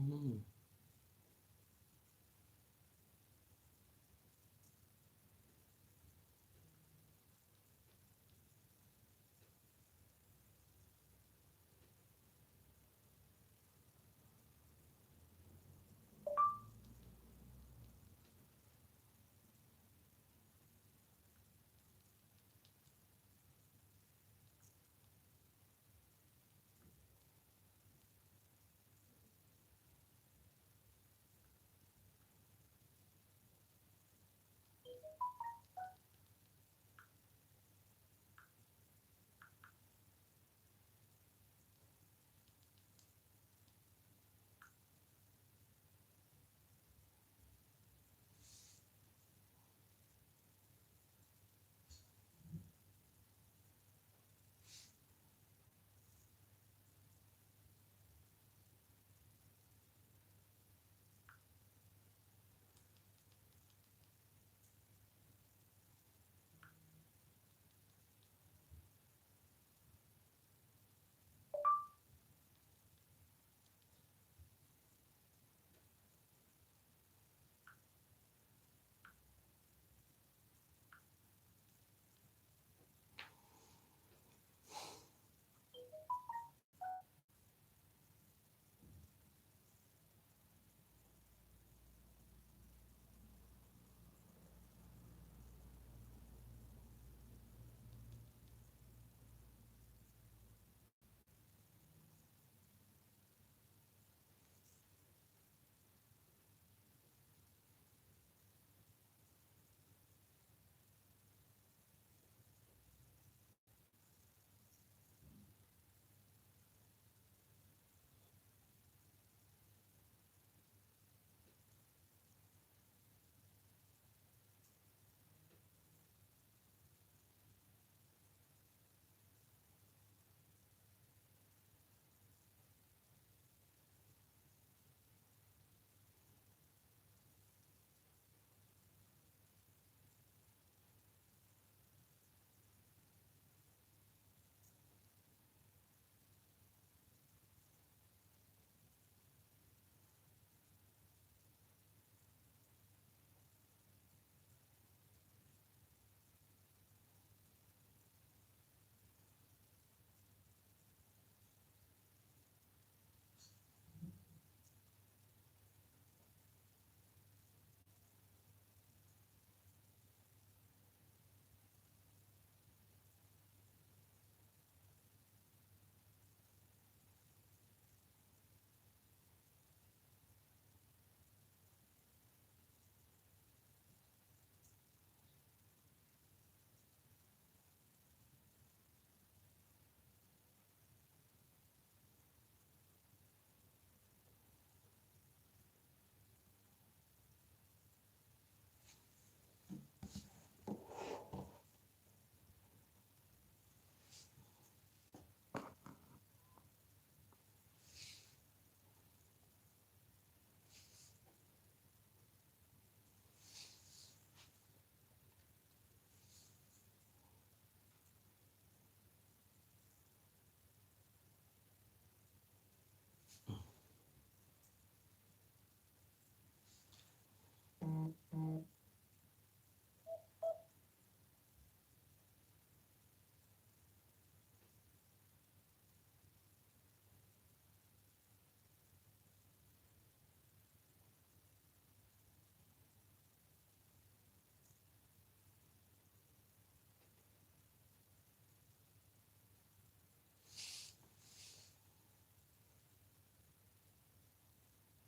Mm.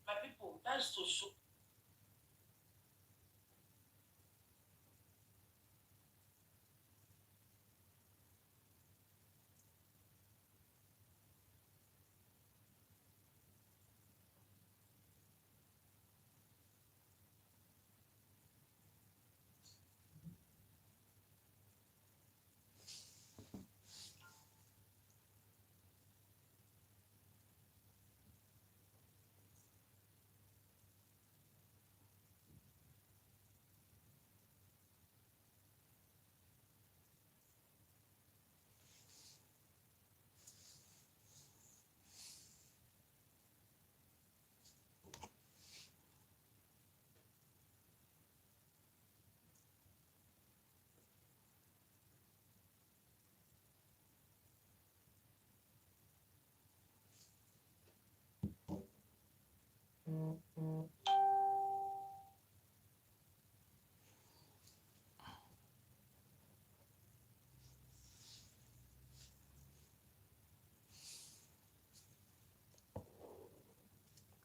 My people, that's to show.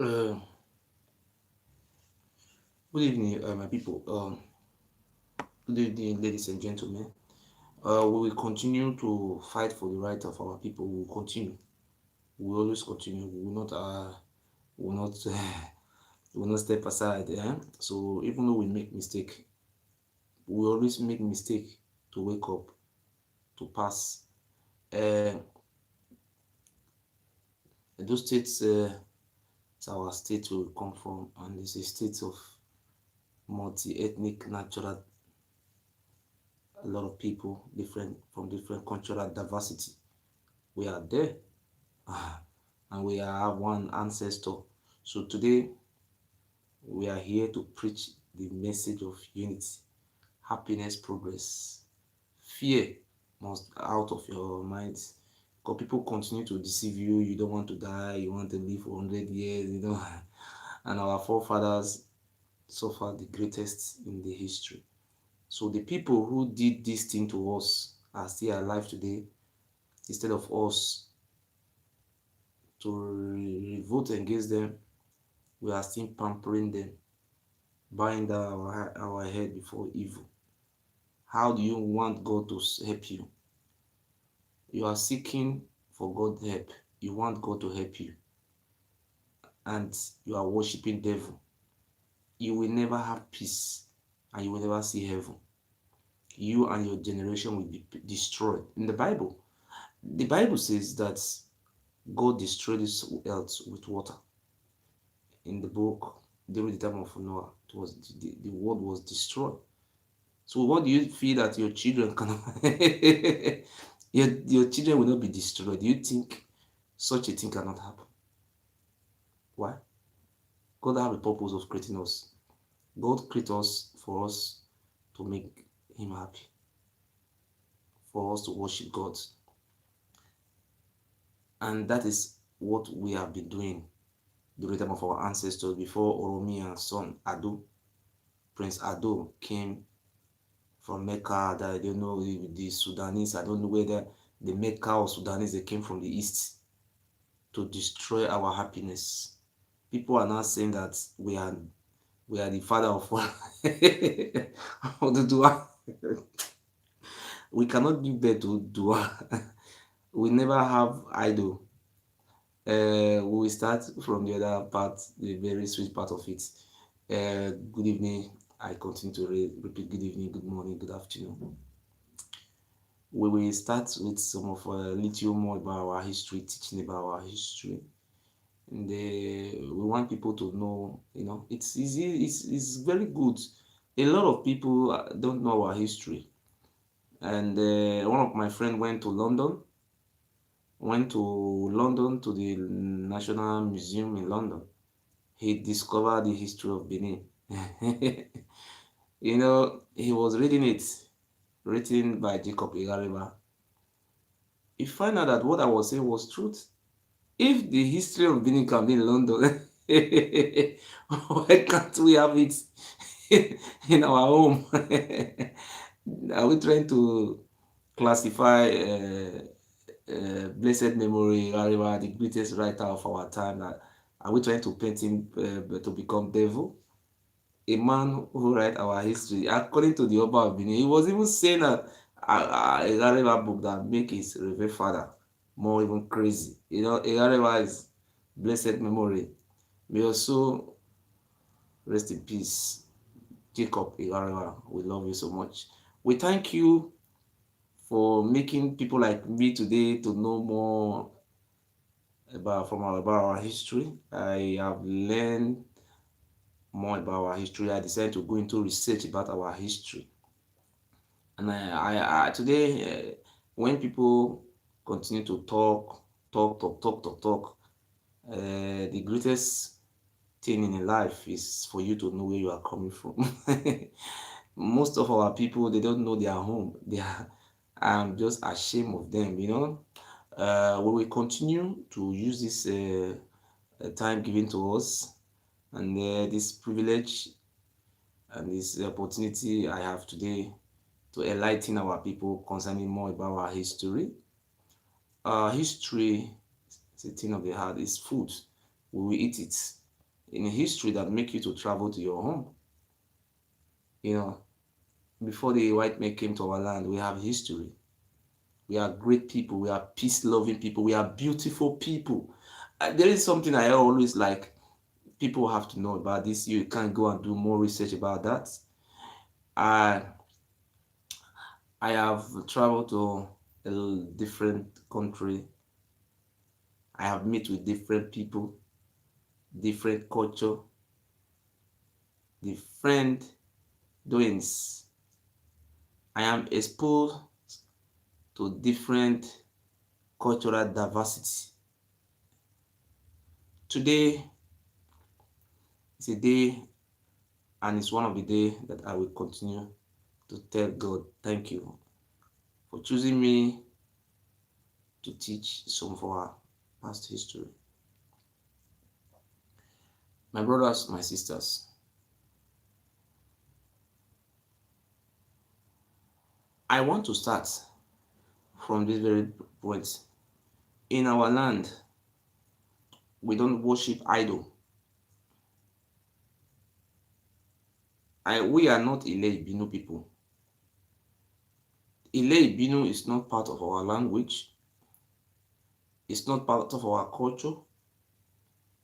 Uh, Good evening, my people. Good evening, ladies and gentlemen. We will continue to fight for the right of our people. We will continue. We will always continue. We will not, we will not step aside. So even though we make mistake, we always make mistake to wake up, to pass. Uh, those states, it's our state where we come from, and it's a state of multi-ethnic, natural, a lot of people, different from different cultural diversity. We are there. And we have one ancestor. So today we are here to preach the message of unity, happiness, progress. Fear must out of your minds. Because people continue to deceive you. You don't want to die. You want to live for 100 years. And our forefathers suffered the greatest in the history. So the people who did this thing to us are still alive today. Instead of us to revolt against them, we are still pampering them, bowing down our head before evil. How do you want God to help you? You are seeking for God's help. You want God to help you, and you are worshiping devil. You will never have peace, and you will never see heaven. You and your generation will be destroyed. In the Bible says that God destroyed this earth with water. In the book, during the time of Noah, the world was destroyed. So what do you feel that your children cannot your children will not be destroyed? Do you think such a thing cannot happen? Why? God have a purpose of creating us. God created us for us to make him happy, for us to worship God. And that is what we have been doing during the time of our ancestors before Oromia's son Ado, Prince Ado came from Mecca. That I don't know the Sudanese. I don't know whether the Mecca or Sudanese they came from the east to destroy our happiness. People are now saying that we are the father of Dua. We cannot give birth to Dua. We never have idol. We will start from the other part, the very sweet part of it. Good evening. I continue to repeat good evening, good morning, good afternoon. We will start with some of a little more about our history, teaching about our history. And we want people to know, it's easy, it's very good. A lot of people don't know our history. And one of my friends went to London to the National Museum in London. He discovered the history of Benin. He was reading it, written by Jacob Igariba. He found out that what I was saying was truth. If the history of Benin can be in London, why can't we have it in our home? Are we trying to classify blessed memory, Ariwa, the greatest writer of our time? Are we trying to paint him to become devil? A man who write our history, according to the Oba of Benin, he was even saying that a book that make his revered father more even crazy. Igarewa is blessed memory. May also rest in peace, Jacob Igarewa. We love you so much. We thank you for making people like me today to know more about our history. I have learned more about our history. I decided to go into research about our history. And I today, when people continue to talk, the greatest thing in life is for you to know where you are coming from. Most of our people, they don't know their home. I'm just ashamed of them. We will continue to use this time given to us and this privilege and this opportunity I have today to enlighten our people concerning more about our history. History is a thing of the heart, it's food. We will eat it. in history that make you to travel to your home. You know, before the white men came to our land, we have history. We are great people. We are peace-loving people. We are beautiful people. There is something I always like people have to know about this. You can go and do more research about that. I I have traveled to a different country. I have met with different people, different culture, different doings. I am exposed to different cultural diversity. Today is a day, and it's one of the days that I will continue to tell God, thank you for choosing me to teach some of our past history. My brothers, my sisters, I want to start from this very point. In our land, we don't worship idol. We are not Ile Ibinu people. Ile Ibinu is not part of our language. It's not part of our culture.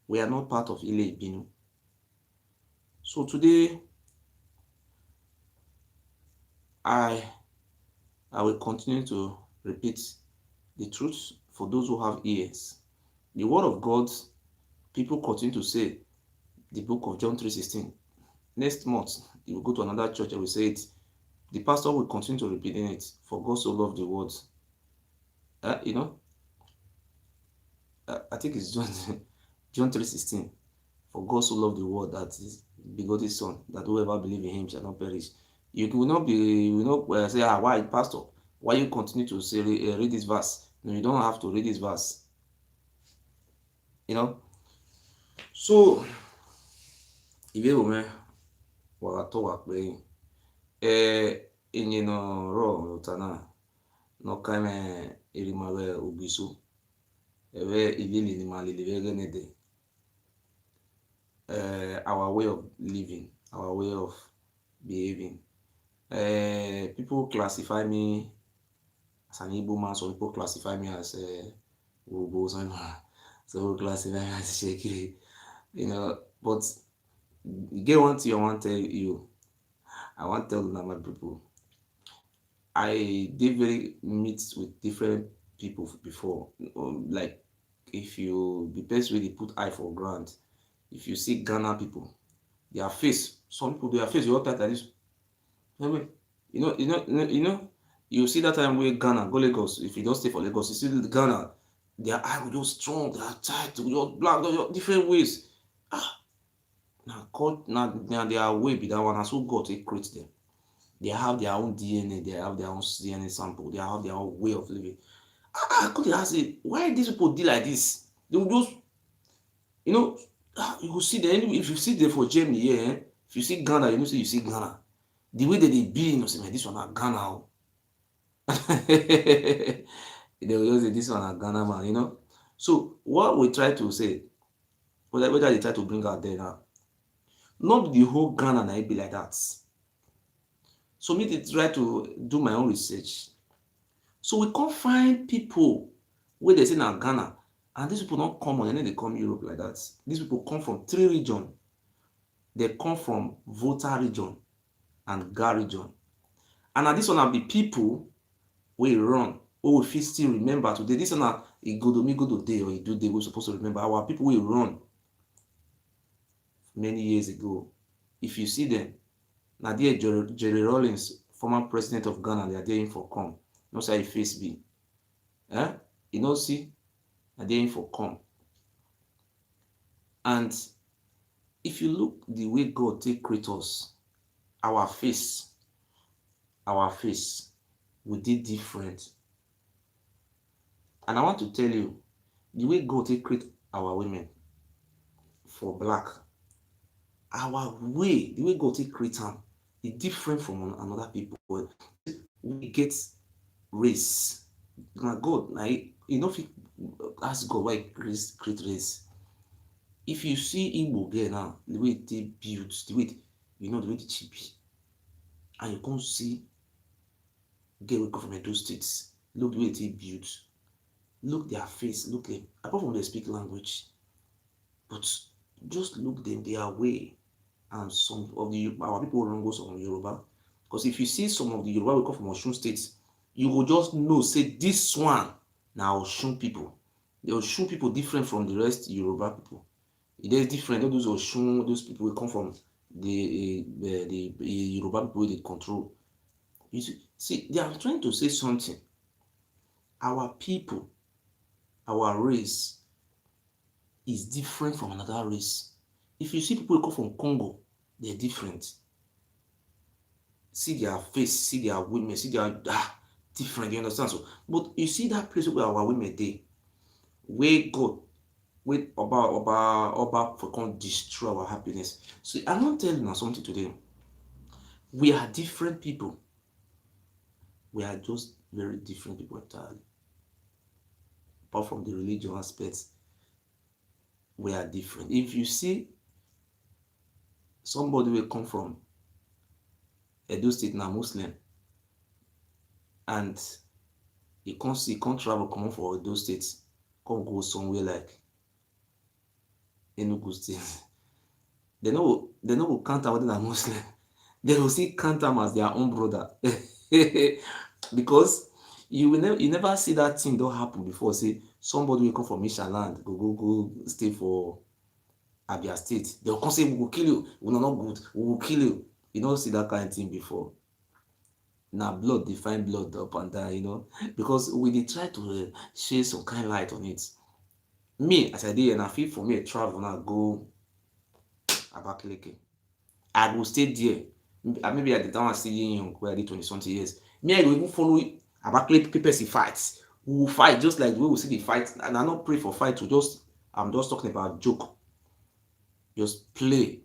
We are not part of Ile Ibinu. So today, I will continue to repeat the truth for those who have ears. The word of God, people continue to say the book of John 3:16. Next month, you will go to another church and will say it. The pastor will continue to repeat it. For God so loved the world. I think it's John 3:16. For God so loved the world that is begot his son, that whoever believe in him shall not perish. You will not say, why, pastor? Why you continue to say read this verse? No, you don't have to read this verse. So ìbéèrè mi wàrà tó wà pé enyi no ro tana no kame erimare obiso ebe ibili ni malili vegenede our way of living, our way of behaving. People classify me as an Igbo man, some people classify me as Ubo, some people classify me as Shekiri, but get one thing I want to tell you. I want to tell my people. I did very meet with different people before. Like if you the best way they put eye for ground. If you see Ghana people, their face, some people their face, you all type like this. You see that time where Ghana go Lagos. If you don't stay for Lagos, you see Ghana, their eye will just strong, they are tight, just black, different ways. Now their way be that one, and so God take create them. They have their own DNA, they have their own DNA sample, they have their own way of living. I could ask it, why these people do like this? They will just, you will see them, if you see them for Germany here, if you see Ghana, you see Ghana. The way that they be, say, man, this one are Ghana. They will just say, this one are Ghana, man, So what we try to say, whether they try to bring out there now, not the whole Ghana na be like that. So me to try to do my own research. So we can't find people where they say na Ghana, and these people don't come on, and then they come Europe like that. These people come from 3 regions. They come from Volta region and Ga region. And now this one will be people we run, who we fit still remember today. This one na Igodo day or Idu day we're supposed to remember. Our people we run many years ago. If you see them, now there Jerry Rawlings, former president of Ghana, they are there in for come. No say face be. See, they are there in for come. And if you look the way God take create us, our face will be different. And I want to tell you, the way God take create our women for black, our way, the way God take create them, is different from another people. We get race. Now God, if you ask God why create race, If you see Igbo girl now, the way they build, the way the way the she be, and you can't see girl wey come from Edo states, look the way they build, look their face, look them. Apart from they speak language, but just look them their way. And some of our people don't go some Yoruba, because if you see some of the Yoruba we come from Osun states, you will just know say this one now Osun people. The Osun people different from the rest Yoruba people. They're different. All those Osun, those people will come from the Yoruba people they control. You see, they are trying to say something. Our people, our race is different from another race. If you see people who come from Congo, they're different. See their face, see their women, see their different. You understand? So, but you see that place where our women they, where God, where Oba for come destroy our happiness. So I'm not telling you something today. We are different people. We are just very different people entirely. Apart from the religion aspects, we are different. If you see somebody will come from Edo State now Muslim, and he can't travel come for Edo State, come go somewhere like Enugu State. They no go count am whether na Muslim. They will still count am as their own brother. Because you never see that thing don't happen before. Say somebody will come from Ishaland, go stay for Abia State. They will come say, we will kill you. We are not good. We will kill you. You don't see that kind of thing before. Now blood, they find blood up and down, because we dey try to share some kind of light on it. Me, as I did, and I feel for me, travel now, go Abakaliki. I go stay there. Maybe at the time I still young, where I did 20-something years. Me, I go even follow Abakaliki people see fights. We will fight just like the way we see the fight. And I not pray for fight to I'm just talking about joke. Just play.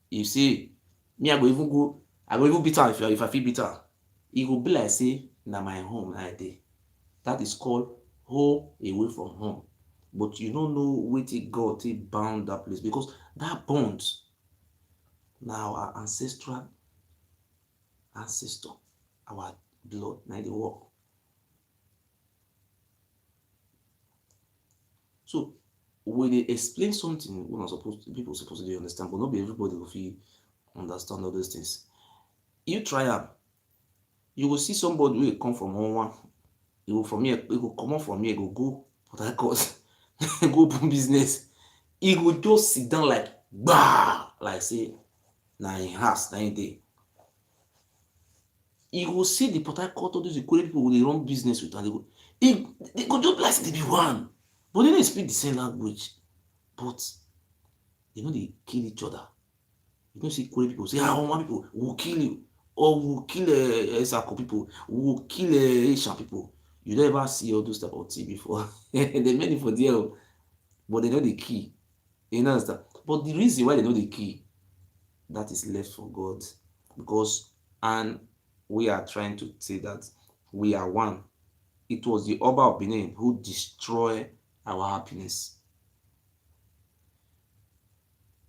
You see, me, I go even beat her if I feel bitter. It will be like say, na my home right there. That is called home away from home. But you don't know wetin God take bound that place, because that bond now our ancestor, our blood, now they work. So when they explain something, people supposed to understand, but not be everybody will feel understand all those things. You try am, you will see somebody who will come from one. He will from here, he will come out from here, go Port Harcourt, go open business. He will just sit down like like say na in house, na in day. You will see the Port Harcourt, all those Ikore people who they run business with, and they go just like they be one, but they don't speak the same language. But they know they kill each other. You don't see Ikore people say, one people will kill you, or will kill Esako people, will kill Asian people. You never see all those type of things before. They made it for there, but they know the key. You understand? But the reason why they know the key, that is left for God, because and we are trying to say that we are one. It was the Oba of Benin who destroyed our happiness.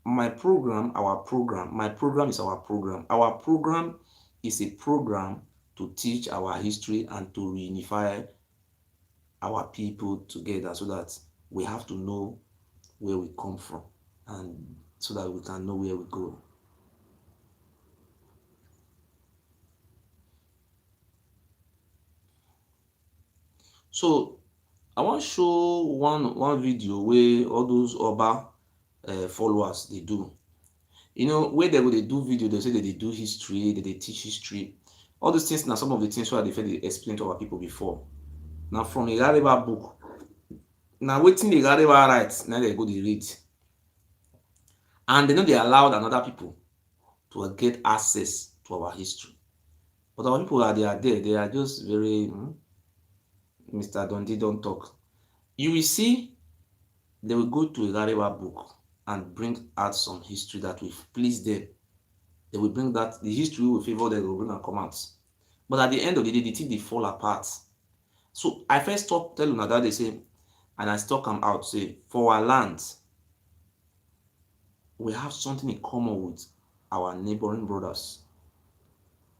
My program is our program. Our program is a program to teach our history and to reunify our people together, so that we have to know where we come from, and so that we can know where we go. So I want to show one video where all those Oba followers they do. Where they do video, they say that they do history, that they teach history. All these things now, some of the things where they explained to our people before. Now from a Yareba book. Now waiting the Yareba write, now they go to read. And they know they allowed another people to get access to our history. But our people they are there, they are just very Mr. Dundee don't talk. You will see they will go to a Yareba book and bring out some history that will please them. They will bring that the history will favor them, they will bring and come out. But at the end of the day, the thing they fall apart. So I first stop telling that they say, and I talk them out, say, for our land, we have something in common with our neighboring brothers.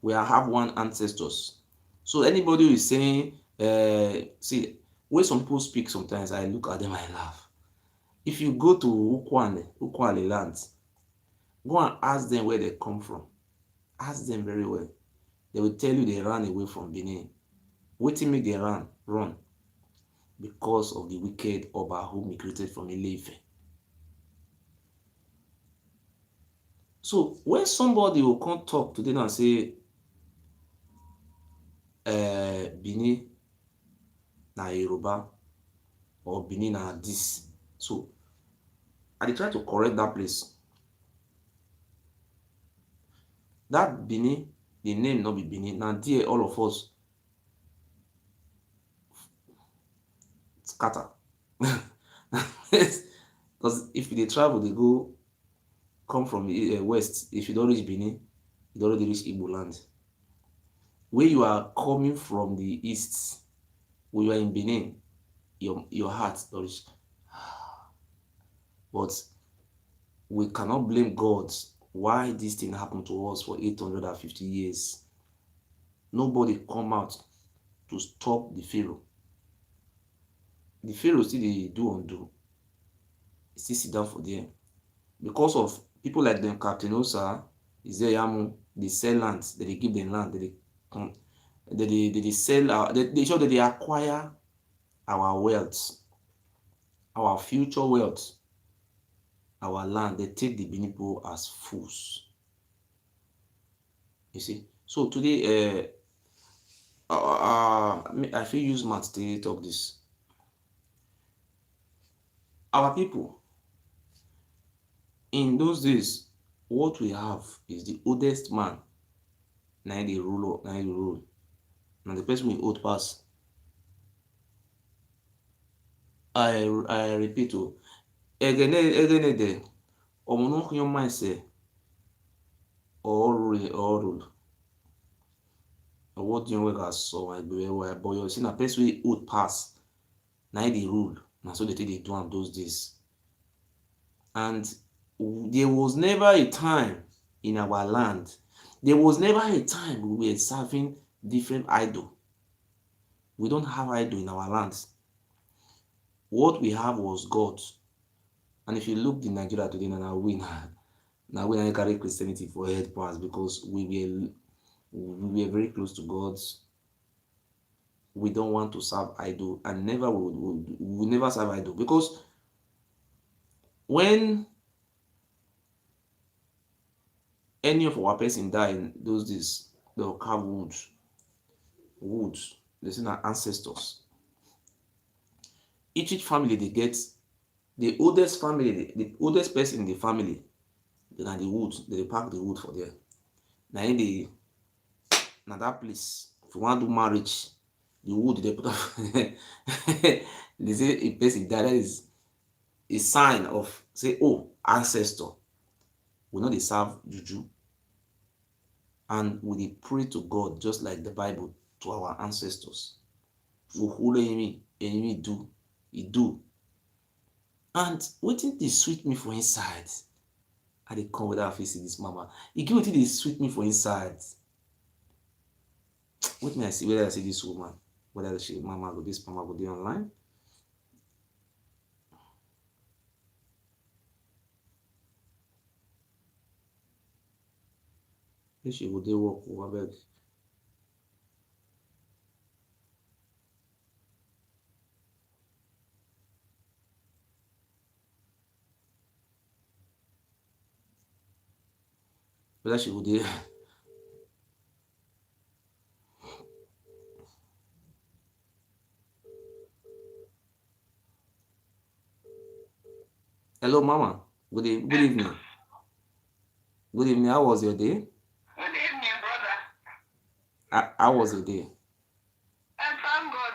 We have one ancestors. So anybody who is saying, see, when some people speak sometimes, I look at them, I laugh. If you go to Ukwale lands, go and ask them where they come from. Ask them very well. They will tell you they ran away from Benin. Wetin make they run? Because of the wicked Oba who migrated from Ile-Ife. So when somebody will come talk to them and say, Benin na Yoruba or Benin na this, so I dey try to correct that place. That Benin, the name no be Benin. Na there all of us scatter. Because if you dey travel, they go come from west. If you don't reach Benin, you don't already reach Igbo land. Where you are coming from the east, when you are in Benin, your heart don't reach. But we cannot blame God why this thing happened to us for 850 years. Nobody come out to stop the Pharaoh. The Pharaoh still dey do undo. He still sit down for there. Because of people like them, Captain Osa, Izeyamu, they sell land, they give them land, they sell, they show that they acquire our wealth, our future wealth, our land. They take the Benin people as fools. You see. So today, I feel use math to talk this. Our people, in those days, what we have is the oldest man. Now the rule. Now the person we old pass. I repeat, egene de omono your mind say or rule. What do you work as so I be where but you see na person we old pass. Now the rule. Now so they do am those days. And there was never a time in our land. There was never a time we were serving different idol. We don't have idol in our lands. What we have was God. And if you look in Nigeria today, now we carry Christianity for head pass because we were very close to God. We don't want to serve idol, and never we never serve idol because when any of our person die in those days, they'll carve wood. They say our ancestors. Each family they get the oldest family, the oldest person in the family, then the wood, they pack the wood for there. Now that place, if you want to do marriage, the wood they put up. They say a person that is a sign of say, oh, ancestor. We know they serve juju. And we pray to God just like the Bible to our ancestors. Enemy do, he do. And wetin dey sweet me for inside, I dey come without facing this mama. E get wetin dey sweet me for inside. Wetin I see, whether I see this woman, whether she mama go this mama go dey online. If she go dey work, abeg. Whether she go dey. Hello, mama. Good evening. Good evening. How was your day? Good evening, brother. How was your day? I thank God.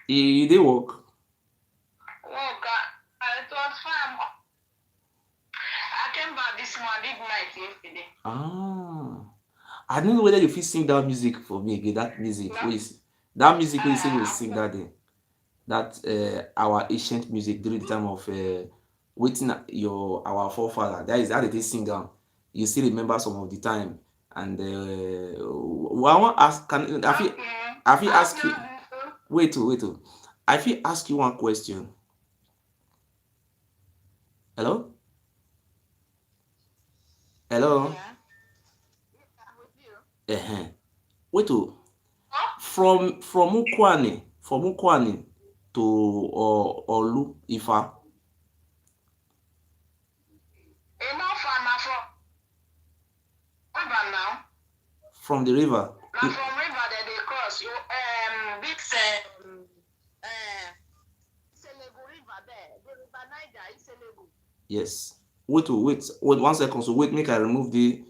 You dey work? Work. It was fun. I came back this morning, midnight yesterday. I don't know whether you fit sing that music for me again. That music, No. that music wey you say you sing that day. That our ancient music during the time of waiting our forefather. That is how they sing down. You still remember some of the time. And I want to ask, have you asked you? Wait. I feel ask you one question. Hello? Hello? Uh-huh. Wait. From Ukwani to Olu Ifa. From the river. From river that they cross. This Selegu river there. The river Niger is Selegu. Yes. Wait 1 second. So wait, make I remove the.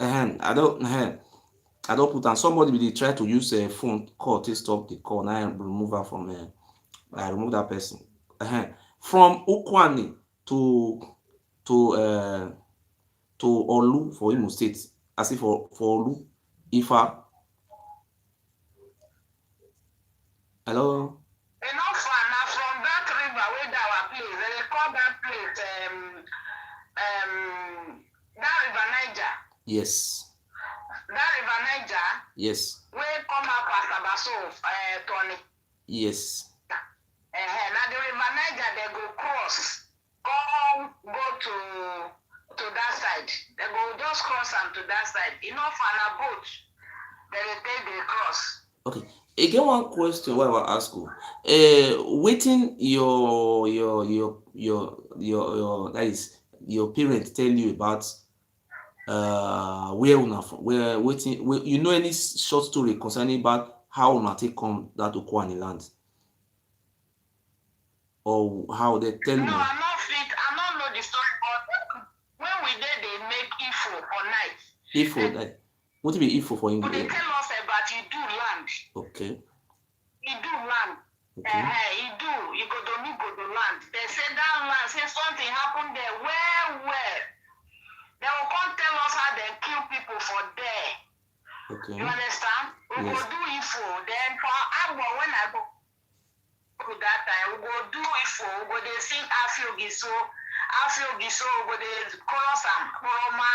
I don't put on. Somebody will try to use a phone call to stop the call. Now I remove her from. I remove that person. From Ukwani to Olu for Imo State. As if for Olu Ifa. Hello. Enough far now from that river where our place. They call that place that river Niger. Yes. That river Niger. Yes. Where come up as Abaso Tony. Yes. Now the river Niger they go cross, go to that side. They go just cross and to that side. Enough on a boat. They take the cross. Okay. Again, one question what I will ask you. Waiting your that is your parents tell you about where una from, where you know any short story concerning about how una take come that Ukwani land, or how they tell you? No, I'm not fit. I don't know the story, but when we did, they make info for night. Info that what be info for English? They tell us about you do land. Okay. You do land. Okay. You go to land. They say that land, say something happened there. Where? They will come tell us how they kill people for there. Okay. You understand? We Yes. go do info. Then when I go to that time, we go do info. We go they sing Afio Giso, we go they chorus and Poroma,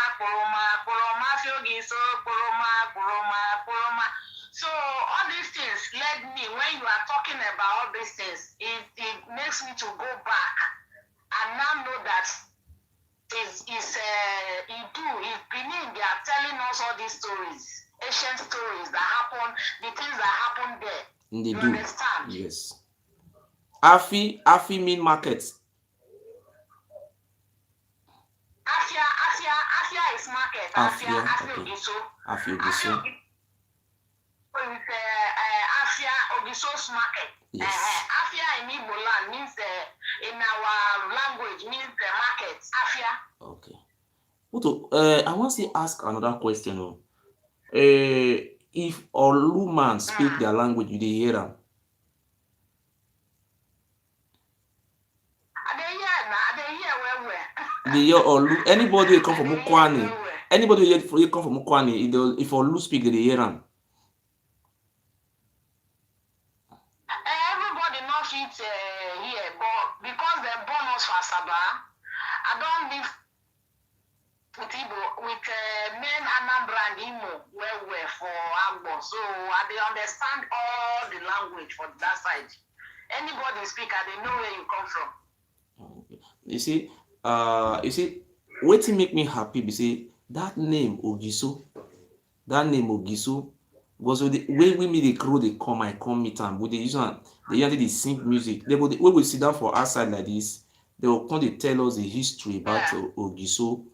Afio Giso, Poroma. So all these things led me, when you are talking about all these things, it makes me to go back and now know that it's Benin, they are telling us all these stories, ancient stories that happen, the things that happen there. They you do. Understand? Yes. Afi mean market. Afia is market. Afia, Afia okay. Ogiso. Afia Ogiso. With Afia Ogiso's market. Yes. Afia in Igbo land means in our language means the market. Afia. Okay. Uto, I want to ask another question. If Olu man speak their language, you dey hear them? They hear Olu. Anybody who come from Ukwani, anybody who come from Ukwani, if Olu speak, they hear them. Everybody not fit here, but because they born us for Asaba, I don't live with Igbo, with men Anambra and Imo where for Agbo. So I they understand all the language for that side. Anybody speak, they know where you come from. You see, wetin make me happy be say that name Ogiso was the way we meet the crew they come, I come meet am, but they use am, they usually dey sing music. They when we sit down for outside like this, they will come dey tell us the history about Ogiso.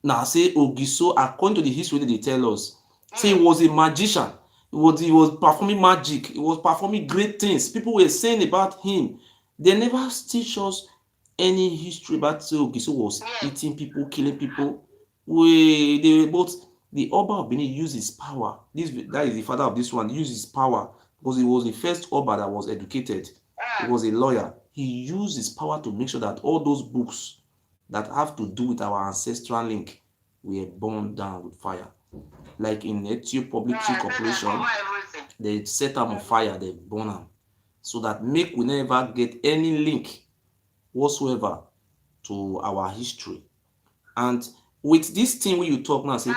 Now say Ogiso, according to the history they tell us, say he was a magician. He was performing magic. He was performing great things. People were saying about him. They never teach us any history about Ogiso was eating people, killing people. The Oba of Benin used his power. That is the father of this one. Used his power because he was the first Oba that was educated. He was a lawyer. He used his power to make sure that all those books that have to do with our ancestral link were burned down with fire. Like in Ethiopia Public Tree Corporation, they set them on fire, they burn them, so that make we never get any link whatsoever to our history. And with this thing when you talk now, say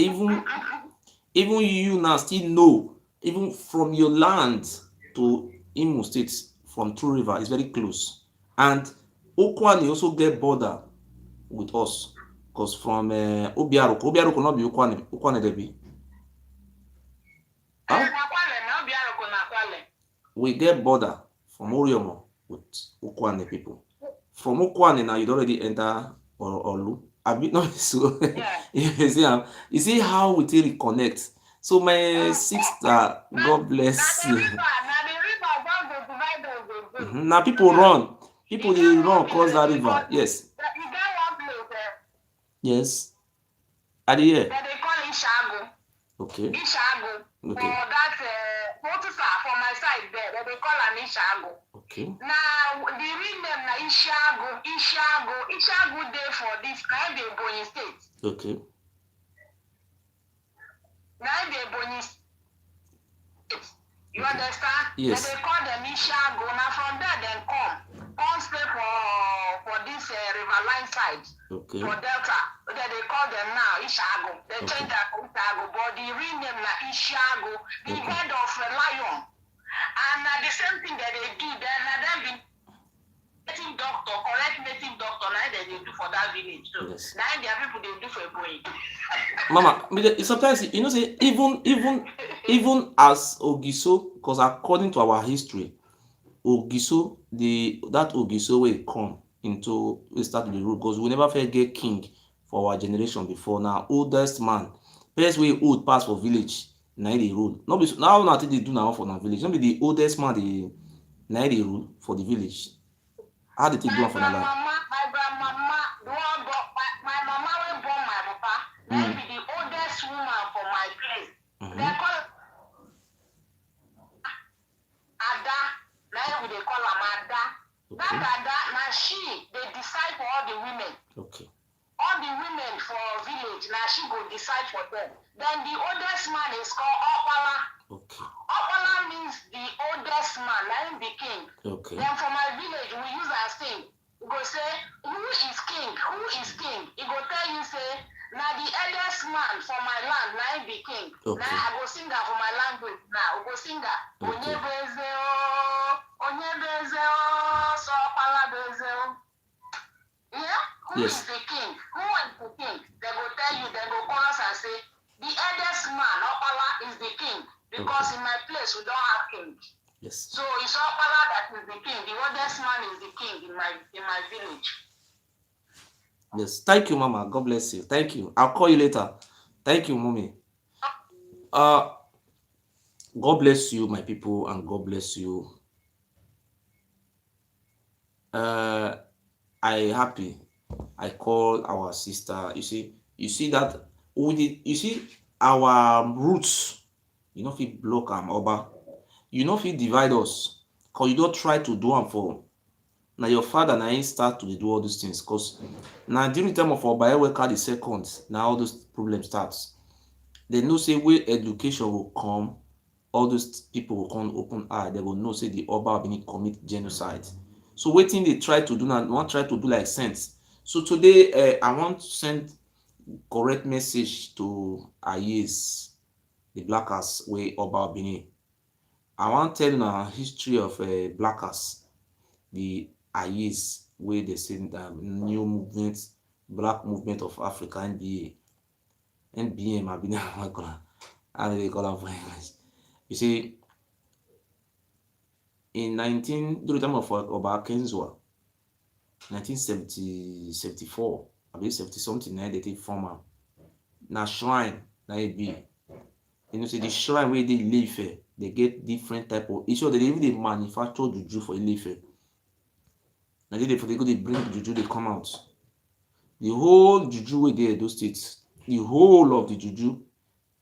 even you now still know, even from your land to Imo State from True River is very close, and Okwani also get border with us, because from Obiaroko not be Okwane Debi. Huh? We get border from Oriomo with Okwane people. From Okwane now you'd already enter Olu. I mean, not so. Yeah. You see how we still reconnect. So my sister, God bless you. Now people run. People they run across that river. Yes. Yes. At the end. They call Ishago. Okay. Ishago. Okay. For that for my side there, they call an Ishago. Okay. Now the real name na Ishago day for this kind of Ebonyi state. Okay. Now the Ebonyi state. You understand? Yes. They call them Ishago. Now from there then come stay for this riverline side. Okay. For Delta. They call them now Ishago. They change that to Ishago, but the real name na Ishago, the head of a lion. And the same thing that they do, then be native doctor, correct native doctor, now they do for that village. So yes. Now there are people they do for a boy. Mama, sometimes you know say even as Ogiso, because according to our history, Ogiso, that Ogiso will come into we start the rule, because we never get king for our generation before. Now oldest man, first way old pass for village, now they rule. Not be now nothing they do now for the village. Not be the oldest man they rule for the village. How did they do for that? My grandmama, my mama will born my papa. Now be the oldest woman for my place. They call Ada. Now they call her Ada. That Ada, now they decide for all the women. Okay. All the women for village, now she go decide for them. Then the oldest man is called Opala. Okay. Opala means the oldest man, like the king. Okay. Then for my village, we use our thing. We go say, who is king? Who is king? He go tell you, say, now the eldest man for my land, now be king. Okay. Now I go sing that for my language now. We go sing that. Okay. So Opala Bezeo. Yeah? Who Yes. is the king? Who is the king? They go tell you, they go call us and say, the eldest man, Opala, is the king. Because in my place, we don't have king. Yes. So it's Opala that is the king. The oldest man is the king in my village. Yes. Thank you, Mama. God bless you. Thank you. I'll call you later. Thank you, Mommy. God bless you, my people, and God bless you. I happy. I call our sister. You see that you see our roots. You know if we block them over, you know if we divide us, because you don't try to do them for. Now your father now start to do all these things, because now during the time of our Ewuare the second, now all those problems starts. They know say where education will come, all those people will come open eye. They will know say the Oba Benin commit genocide. So waiting they try to do now, want try to do like sense. So today I want to send correct message to Ayes, the blackers way Oba Benin. I want to tell you now history of blackers, the Ayes where they say new movement, Black Movement of Africa, NBM, how do they call them for English? You see, in during the time of Oba Kenzwa, 1974, I believe 70 something, they take former. Now shrine, now it be. You know, see the shrine where they live, they get different type of issue. They even they manufacture juju for Ilefe. Now they go they bring juju, they come out. The whole juju where they those states, the whole of the juju,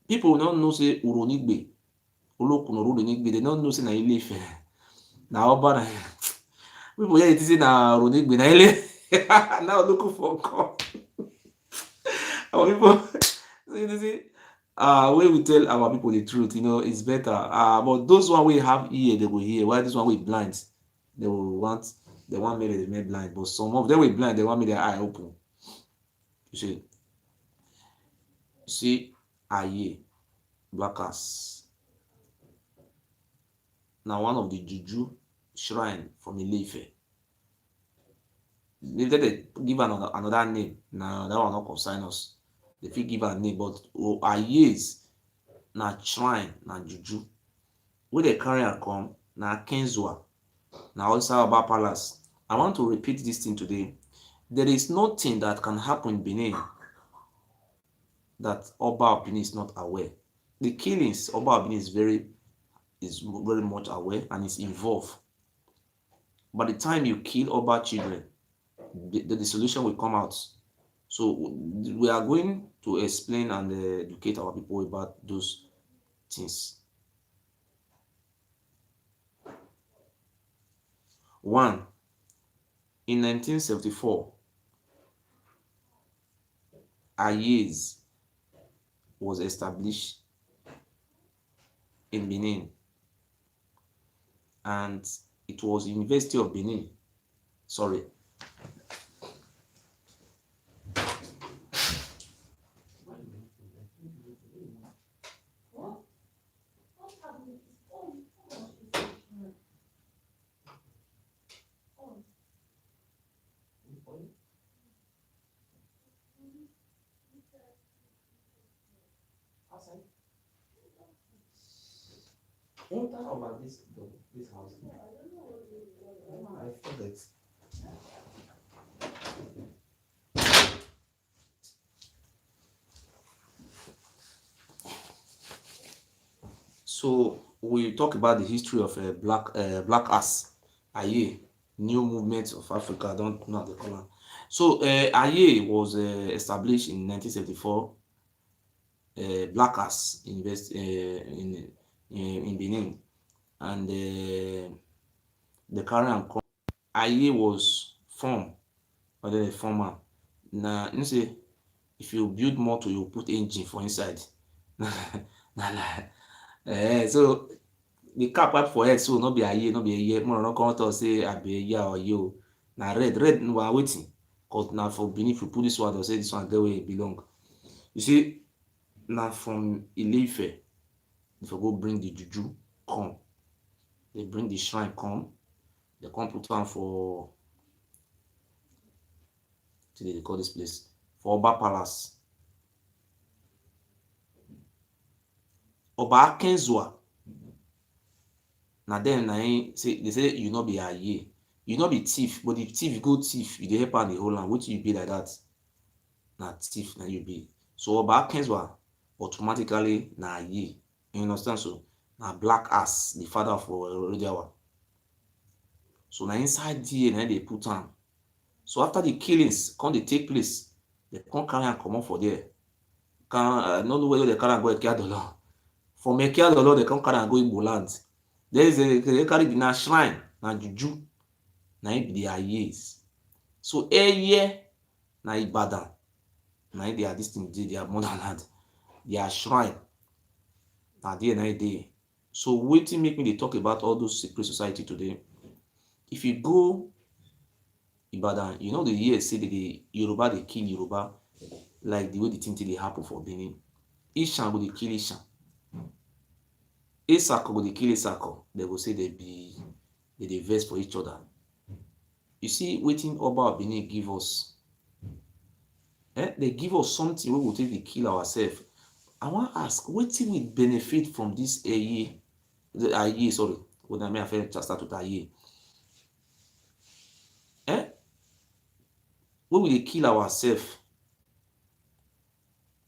people will not know say Uronigbe, Uronigbe, they don't know say na Ilefe. Now Oba people here say na Uronigbe na Ilefe. Now looking for call. Our people, you see, when we tell our people the truth, it's better. But those one we have ear, they will hear. While this one we blind, they will want, they want me to remain blind. But some of them we blind, they want me their eye open. You see, aye, blackers. Now one of the juju shrine from Ile-Ife. If they give another name, now that one not concern us. They fit give a name, but ayes na shrine na juju. Where they carry and come na Kenzua, na also about palace. I want to repeat this thing today. There is nothing that can happen in Benin that Oba of Benin is not aware. The killings, Oba of Benin is very much aware and is involved. By the time you kill Oba children, the solution will come out. So we are going to explain and educate our people about those things. One, in 1974, Ayes was established in Benin, and it was University of Benin. Sorry. Enter over this house. I forget. So we talk about the history of black ass, Aye, new movement of Africa. I don't know the color. So Aye was established in 1974. Black ass invest in Benin, and the current Aye was formed by the former. Now you say if you build motor, you put engine for inside. So the cap up for head, so no be Aye, no be Aye. More no come to say Abe or you. Now red no are waiting. Cause now for Benin, if you put this one, they'll say this one get where it belong. You see, now from Ile-Ife, if you go bring the juju, come. They bring the shrine, come. They come put one for, today they call this place, for Oba Palace. Oba Kenzua. Now then, they say you not be Aye. You not be thief, but if thief go thief, you dey help out the whole land. What you be like that? Na thief, na you be. So Oba Kenzua automatically na Aye. You understand? So na black ass, the father of Ewuare. So na inside there, na they put on. So after the killings come they take place, they come carry and come out for there. Can no know whether they carry and go Ekiadolo. From Ekiadolo, they come carry and go Igbo land. There is they carry the shrine, na juju, na it be the Ayes. So year na Ibadan, na they are this thing, they are motherland, their shrine. Na there na day. So wetin make me dey talk about all those secret society today? If you go Ibadan, you know the year say the Yoruba they kill Yoruba, like the way the thing dey happen for Benin. Ishan go dey kill Ishan. Isako go dey kill Isako. They go say they dey vex for each other. You see, wetin Oba of Benin give us. They give us something wey we take dey kill ourselves. I want to ask, wetin we benefit from this Aye? The Aye, sorry. When I mean, I start with Aye. When we dey kill ourselves,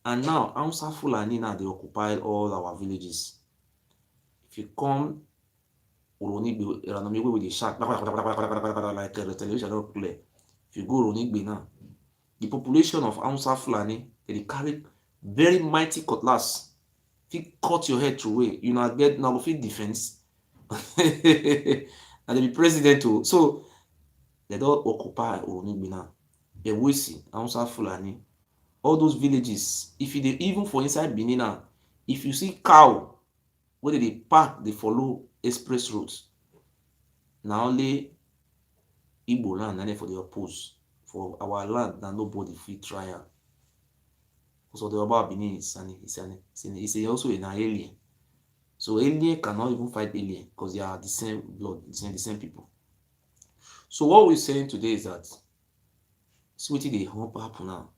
and now Hausa Fulani now they occupy all our villages. If you come, Uronigbe with the shark, like the television don't play. If you go Uronigbe now, the population of Hausa Fulani they carry very mighty cutlass. If you cut your head through way, you know get now fit defense. And they be president too. So they don't occupy Uronigbe now. Ewuare, Hausa Fulani all those villages, if you dey even for inside Benin now, if you see cow wey dey park dey follow express roads, na only Igbo land na dem for dey oppose. For our land na nobody fit try am. So the Oba of Benin is also an alien. So alien cannot even fight alien because they are the same blood, the same people. So what we're saying today is that see wetin dey happen now.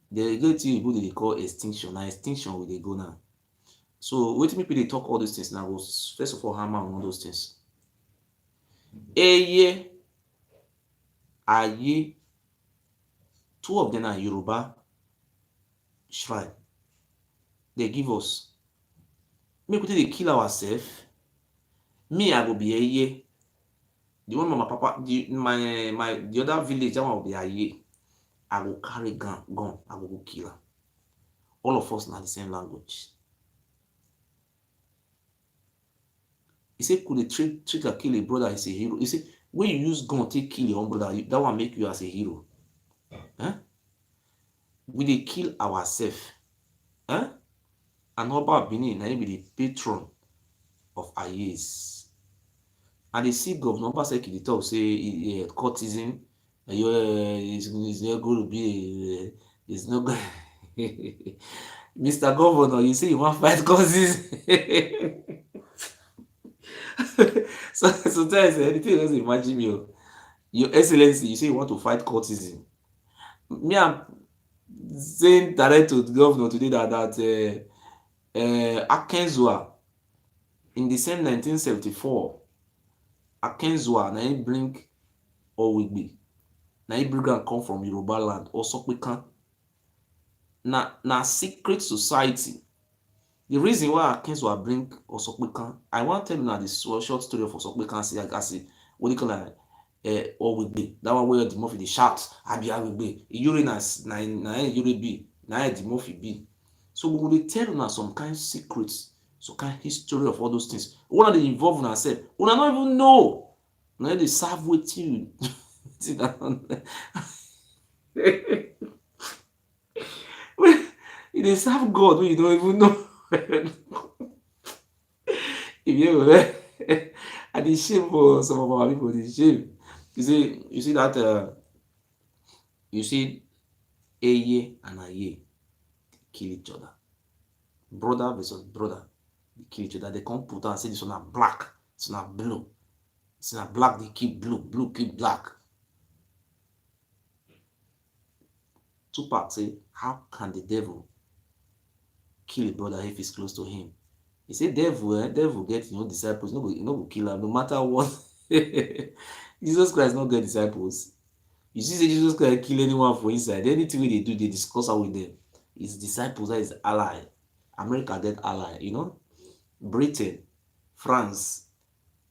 The get thing people dey call extinction. Now extinction we dey go now. So wetin people dey talk all these things now was first of all hammer on all those things. Eye, Aye, two of them are Yoruba shrine. They give us. Make we dey kill ourselves. Me, I go be Eye. The one my papa, the other village, that one will be Aye. I go carry gun, I go kill her. All of us na the same language. He say, could a trigger kill a brother is a hero? He say, when you use gun take kill your own brother, that one make you as a hero. Huh? We dey kill ourselves. Huh? And Oba Benin, na be the patron of Ayes. And the see Governor Obaseki dey talk say courtesan is not going to be is not going. Mr. Governor, you say you want fight causes. so sometimes anything else imagine me. Your Excellency, you say you want to fight courtesan. Me, I'm saying direct to the governor today that Akenzua in the same 1974, Akenzua na him bring Owigbe, na him bring am come from Yoruba land, Osopekan. Na secret society. The reason why Akenzua bring Osopekan, I want to tell you now this short story of Osopekan. See, what do you call it? Owigbe. That one where the Murphy dey shout, Abi Awigbe. Yuri na Yuri be, na the Murphy be. So we will tell you some kind of secrets, some kind of history of all those things. Una dey involve una sef. Una not even know. Una dey serve wetin you dey serve God wey you don't even know. If you I dey shame for some of our people. Dey shame. You see that you see Eye and Aye kill each other. Brother versus brother, they kill each other. They come put and say this one are black, this one are blue. This one are black, they keep blue, blue keep black. Tupac say, how can the devil kill a brother if he's close to him? He said, devil get disciples, no go kill him, no matter what. Jesus Christ not get disciples. You see, say Jesus Christ kill anyone for inside. Anything they do, they discuss out with them. His disciples are his ally. America get ally, Britain, France,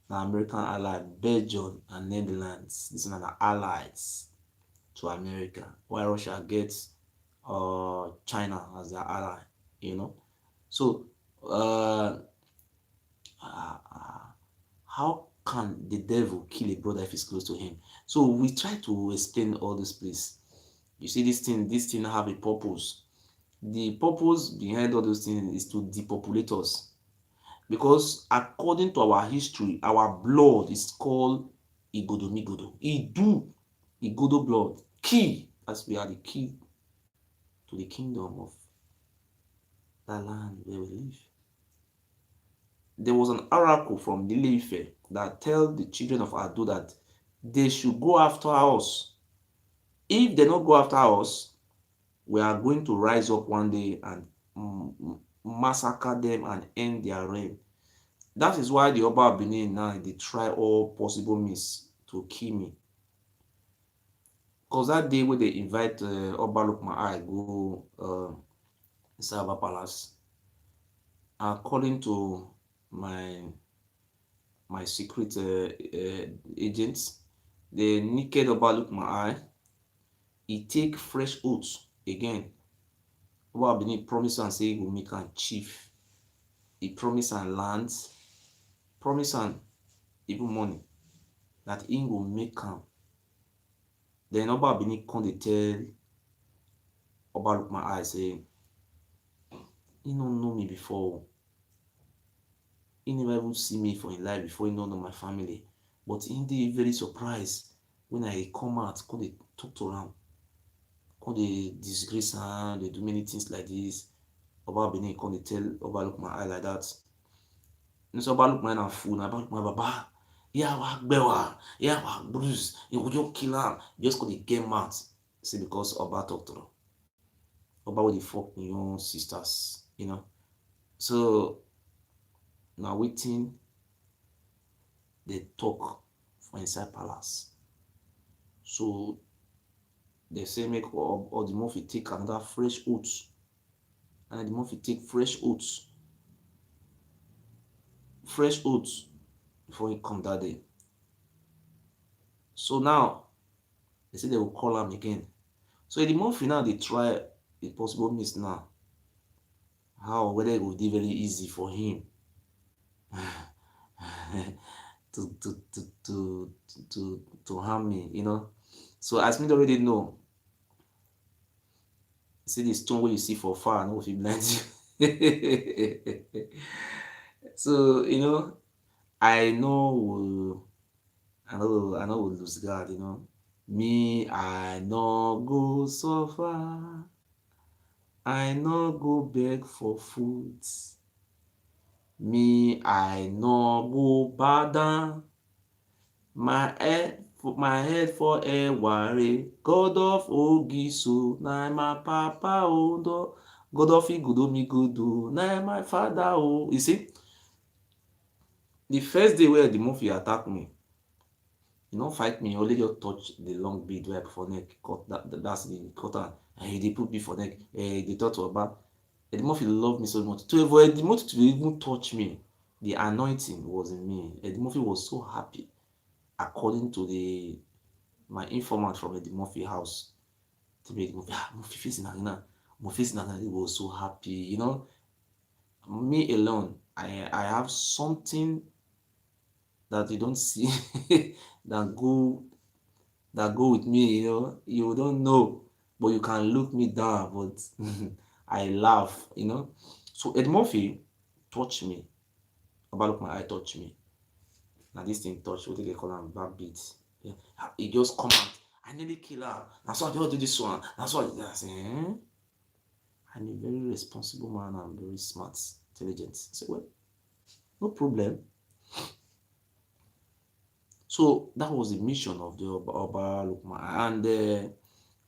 the American ally, Belgium and Netherlands. These are the allies to America. While Russia gets China as their ally, So how can the devil kill a brother if he's close to him? So we try to explain all this, please. You see, this thing have a purpose. The purpose behind all those things is to depopulate us. Because according to our history, our blood is called Igodomigodo. Igodo blood. Key, as we are the key to the kingdom of that land where we live. There was an oracle from Ile-Ife that tells the children of Ado that they should go after us. If they don't go after us, we are going to rise up one day and massacre them and end their reign. That is why the Oba of Benin now, they try all possible means to kill me. Because that day when they invite Oba Lukman, go Saba Palace, according to my secret agents, the naked Oba Lukman, he take fresh oaths again. Oba Benin promise and say he will make him chief. He promise and lands, promise and even money that he will make him. Then Oba Benin come to tell Oba look my eye say, he don't know me before. He never even see me for in life before. He don't know my family. But he dey very surprised when I come out, come dey talk to am, come dey disgrace am, dey do many things like this. Oba Benin come dey tell Oba look my eye like that. So Oba look my eye na fool, na Oba look my baba. Yeah, wa gbewa, yeah, wa bruise, you go just kill am. Just come dey get mad. Say because Oba talk to am. Oba wey dey fuck im own sisters, you know. So na wetin dey talk for inside palace. So they say make or the Murphy take another fresh oath. And the Murphy take fresh oaths. Fresh oaths before he come that day. So now they say they will call him again. So the Murphy now they try the possible means now. How whether it will be very easy for him to harm me, you know. So as me already know, see the stone where you see for far, no if you blind you. So, you know, I know will lose God, you know. Me, I no go suffer. I no go beg for food. Me, I no go bow down. My head for Ewuare. God of Ogiso, na my papa odo. God of Igudomi Godo, na my father o. You see, the first day where the Murphy attack me, he no fight me, only just touch the long bead where for neck, cut that's the cutter, and he dey put me for neck, they talk to about. The Murphy love me so much. To avoid the Murphy to even touch me, the anointing was in me. The Murphy was so happy, according to my informant from the Murphy house. To be Murphy facing Nana, Murphy facing Nana, he was so happy, you know. Me alone, I have something that you don't see that go with me, you know. You don't know, but you can look me down, but I laugh, you know. So Ed Murphy touch me. About look my eye touch me. Now this thing touch, what do they call him? Bad beat. Yeah. He just come out. I nearly kill her. That's why I just do this one. That's why I say, I'm a very responsible man. I'm very smart, intelligent. I say, well, no problem. So that was the mission of the Oba Lukman. And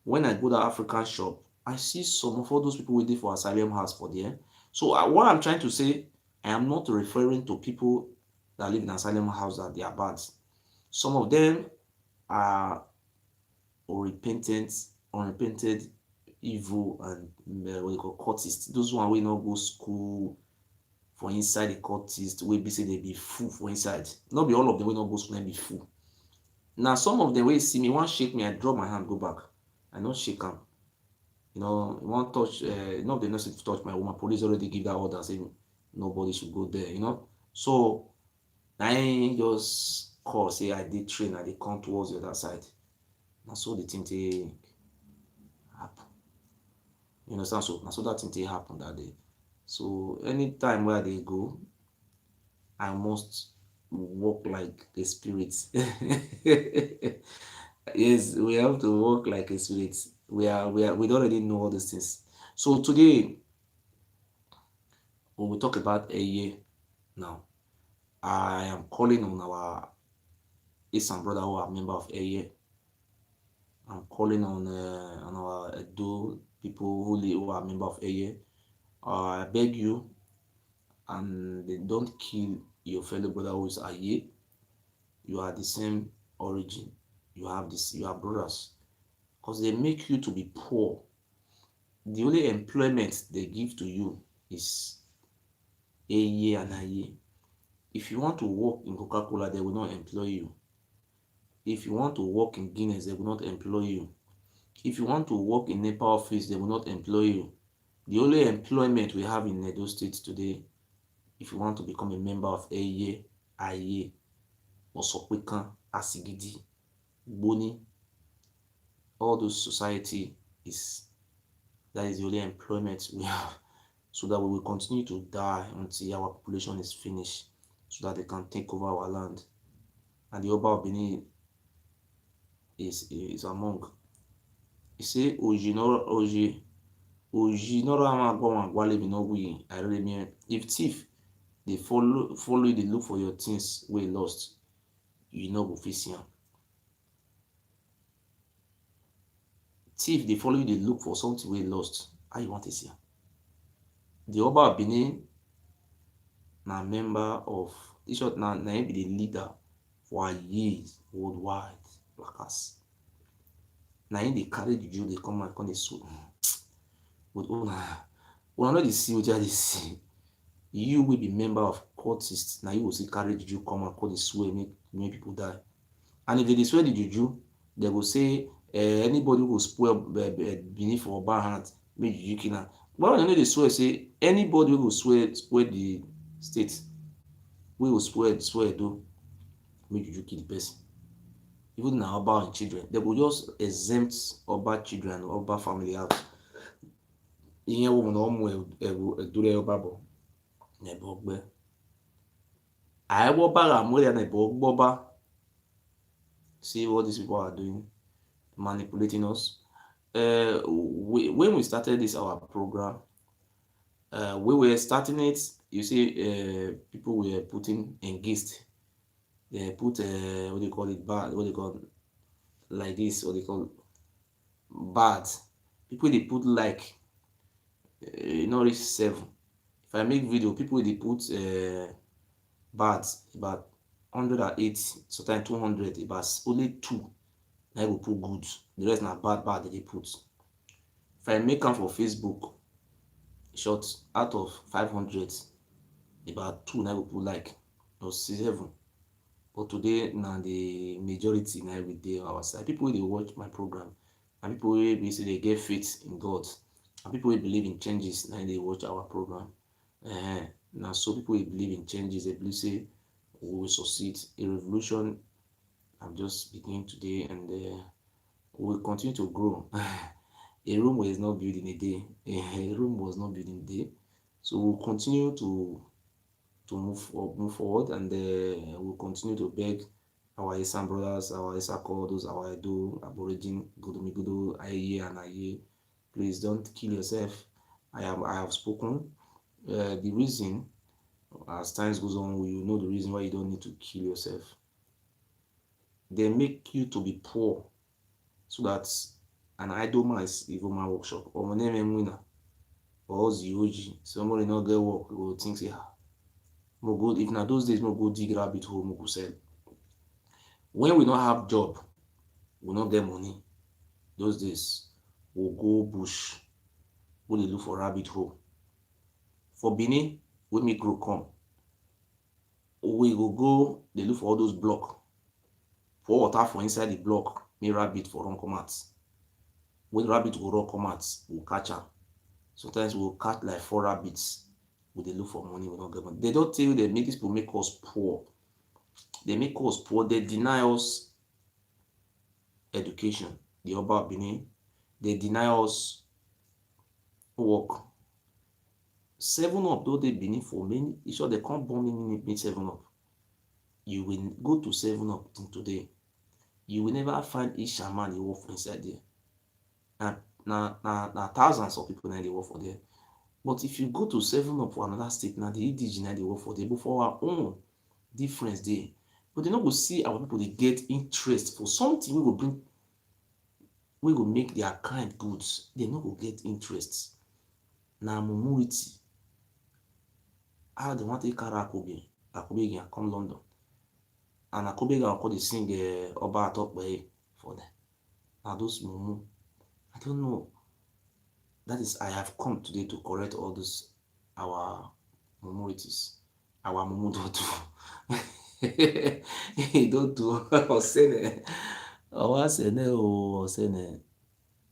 when I go to African shop, I see some of all those people waiting for asylum house for there. So what I'm trying to say, I am not referring to people that live in asylum house that they are bad. Some of them are unrepented, evil, and what they call cultists. Those one will not go school for inside the cultist, will be say they be fool for inside. Not be all of them will not go school and be fool. Now some of them will see me, one shake me, I drop my hand, go back. I not shake them. You know, one touch, not the nurse to touch my woman. Police already give that order saying nobody should go there, you know. So I just call, say I did train, I did come towards the other side. And so the thing they happen. You understand? So that thing they happen that day. So anytime where they go, I must walk like a spirit. Yes, we have to walk like a spirit. We already know all these things. So today we will talk about a year now. I am calling on our Esan brother who are member of a year. I'm calling on our Edo people who are member of a year. I beg you, and they don't kill your fellow brother who is a year. You are the same origin. You are brothers. Because they make you to be poor. The only employment they give to you is a year and a year. If you want to work in Coca-Cola, they will not employ you. If you want to work in Guinness, they will not employ you. If you want to work in NEPA office, they will not employ you. The only employment we have in Edo State today, if you want to become a member of Eye, Aye, Osokwekan, Asigidi, Boni, all those society is That is the only employment we have. So that we will continue to die until our population is finished, so that they can take over our land. And the Oba of Benin is among. He say Oji noro ama agwa gwale bi no we I really mean if thief they follow you, they look for your things wey lost, you no go fit see am. Thief they follow you, they look for something wey lost, how you want to see am? The Oba of Benin na member of, in short, na him be the leader for years worldwide blackers. Na him dey carry juju dey come out come dey sue. But una no dey see wetin I dey see. You will be member of cultists, now you will see carry juju come and call the swear make people die. And if they swear the juju, they will say anybody who will spoil beneath for bad hand, make juju kill am. But when they swear, say anybody who will spoil the state, we will swear do, make juju kill the person. Even now Oba children, they will just exempt Oba children, Oba family out. Ìyẹn wo na ọmọ ẹdúrẹ Oba bọ. Nebogbe. I will buy more than a boba. See what these people are doing, manipulating us. When we started this our program, we were starting it. You see, people were putting engaged. They put what do you call it? Bad. What do you call like this? What do you call bad? People they put like not reach 7. If I make video, people they put bad about 108, sometimes 200, about only 2. I will put good. The rest na bad they put. If I make them for Facebook, short out of 500, about 2 I will put like or 7. But today now the majority now will dey our side. People they watch my program, and people will basically they get faith in God, and people will believe in changes. Now they watch our program. Now so people will believe in changes. They believe say we will succeed. A revolution I'm just beginning today, and we will continue to grow. A room was not built in a day. A room was not built in a day. So we'll continue to move forward, and we'll continue to beg our Esan brothers, our Esako, those our Edo, Aborigine, Gudumigodo, Aye and Aye. Please don't kill yourself. I have spoken. The reason, as time goes on, you know the reason why you don't need to kill yourself. They make you to be poor, so that an idle man is even my workshop, or my name winner, or ZOG, somebody not get work, will think say, more good. If not those days, more go dig rabbit hole, more go sell. When we don't have job, we not get money. Those days, we'll go bush, we'll look for rabbit hole. For Benin, when me grow come, we go they look for all those blocks. For water for inside the block, me rabbit for run come out. When rabbit will run come out, we'll catch them. Sometimes we'll catch like 4 rabbits. We they look for money, we don't get money. They don't tell you they make these people make us poor. They make us poor, they deny us education. The Oba of Benin, they deny us work. 7-Up, though they Benin for many, it's sure they can't bomb me 7-Up. You will go to 7-Up today. You will never find each shaman they work for inside there. And now thousands of people now they work for there. But if you go to 7-Up for another state, now the EDG now they work for there, but for our own difference there. But they not go see our people they get interest for something we will bring, we will make their kind goods. They not go get interest. Now minority. How they want to carry Akobe again come London. And Akobe will call the sing Oba talk by for them. Now those mumu, I don't know. That is, I have come today to correct all those our minorities. Our mumu don't do. He don't do.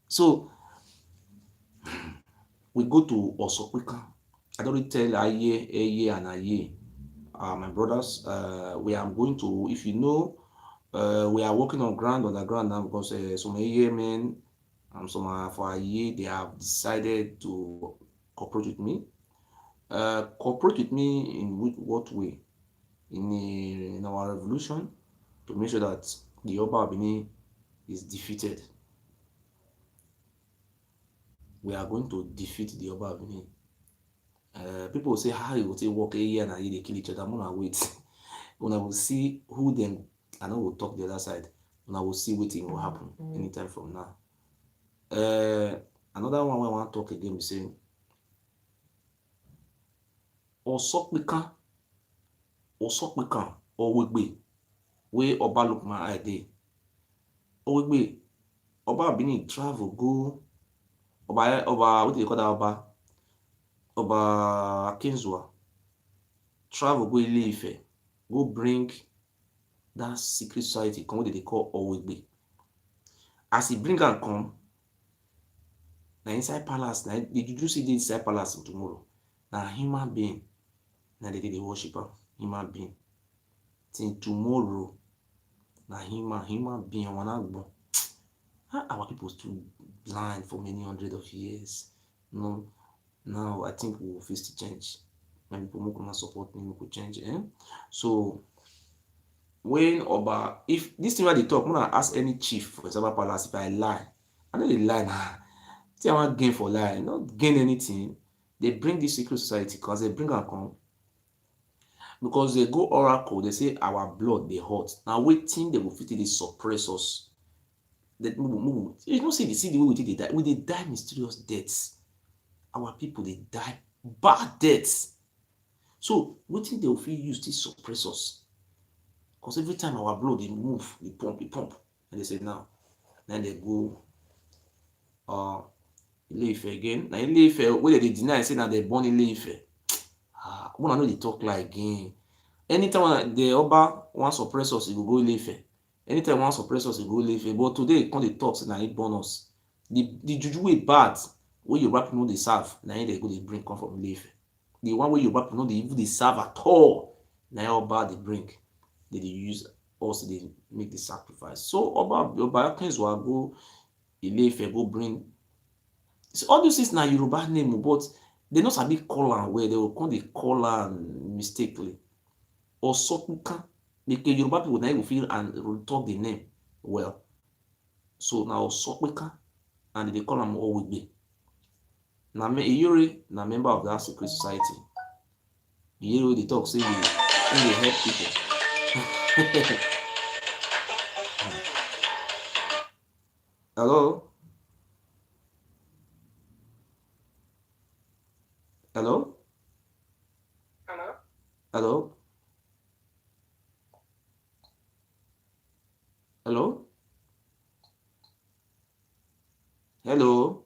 So we go to Osokwika. I don't tell Aye, and Aye. My brothers, we are going to, if you know, we are working on underground now, because some Aye men for a year, they have decided to cooperate with me. Cooperate with me in what way? In our revolution, to make sure that the Oba Benin is defeated. We are going to defeat the Oba Benin. People will say, how you will say work a year and they kill each other. I'm gonna wait. When I will see who then, and I will talk the other side. When I will see what will happen anytime from now. Another one I want to talk again is saying, Osokpikan, Owegbe, where Oba look my idea. Owegbe, Oba Benin travel go. Oba, what do you call that Oba Akinzua travel go Ile-Ife, go bring that secret society come what they call Owegbe. As he bring am come, na inside palace, na the juju see dey inside palace tomorrow. Na human being, na they worship am, human being. Till tomorrow, na human being. Wanagbo. Our people too blind for many hundred of years. No, now I think we will face the change. And people who support me, we could change. So when Oba, if this thing where they talk, I'm gonna ask any chief for example palace if I lie. I know they lie now. See, I want gain for lie, not gain anything. They bring this secret society because they bring and come. Because they go oracle, they say our blood they hot. Now waiting they will fit they suppress us. That move. You don't see the way they die. They die mysterious deaths. Our people they die bad deaths. So waiting they will feel use to suppress us. Because every time our blood they move, they pump, and they say now, then they go Ile-Ife again. Now Ile-Ife, whether they deny say now they born Ile-Ife. When I know they talk like again. Anytime the Oba want suppress us, he will go Ile-Ife. Anytime want suppress us, he go Ile-Ife. But today, when they talk, say now it born us. The juju way bad, where you rap know they serve, now they go they bring come from Ile-Ife. The one where you rap know they even they serve at all, now Oba they bring. They use also they make the sacrifice. So Oba Kings will go Ile-Ife, go bring. So all these things now Yoruba name, but they not sabi call am where they will come they call am mistakenly. Or Sokukan, because Yoruba people now will feel and talk the name well. So now Sokukan, and they call am Owegbe. Now Iyore na member of that secret society. Iyore they talk say they help people. Hello? Hello? Hello? Hello? Hello? Hello?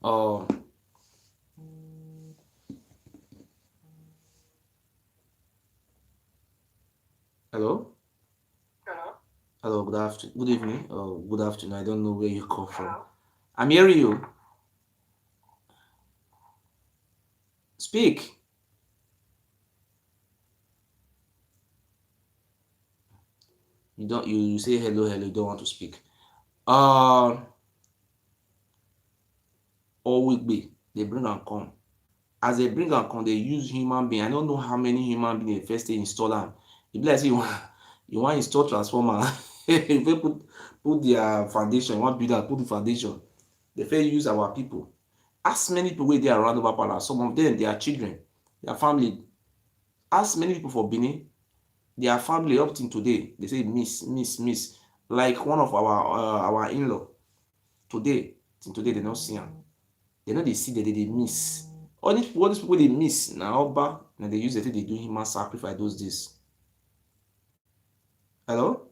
Oh. Hello? Hello? Hello, good evening. Oh, good afternoon. I don't know where you come from. I'm hearing you. Speak. You say hello, you don't want to speak. Owegbe, they bring and come. As they bring and come, they use human being. I don't know how many human beings they first install them. If like say you want install transformer, if they put their foundation, want build that, put the foundation. They first use our people. Ask many people where they are around over palace. Some of them, their children, their family. Ask many people for Benin, their family up till today. They say miss. Like one of our in-law today, till today they don't see him. They know they see that they miss. All these people they miss now Oba and they use it they do human sacrifice those days. Hello?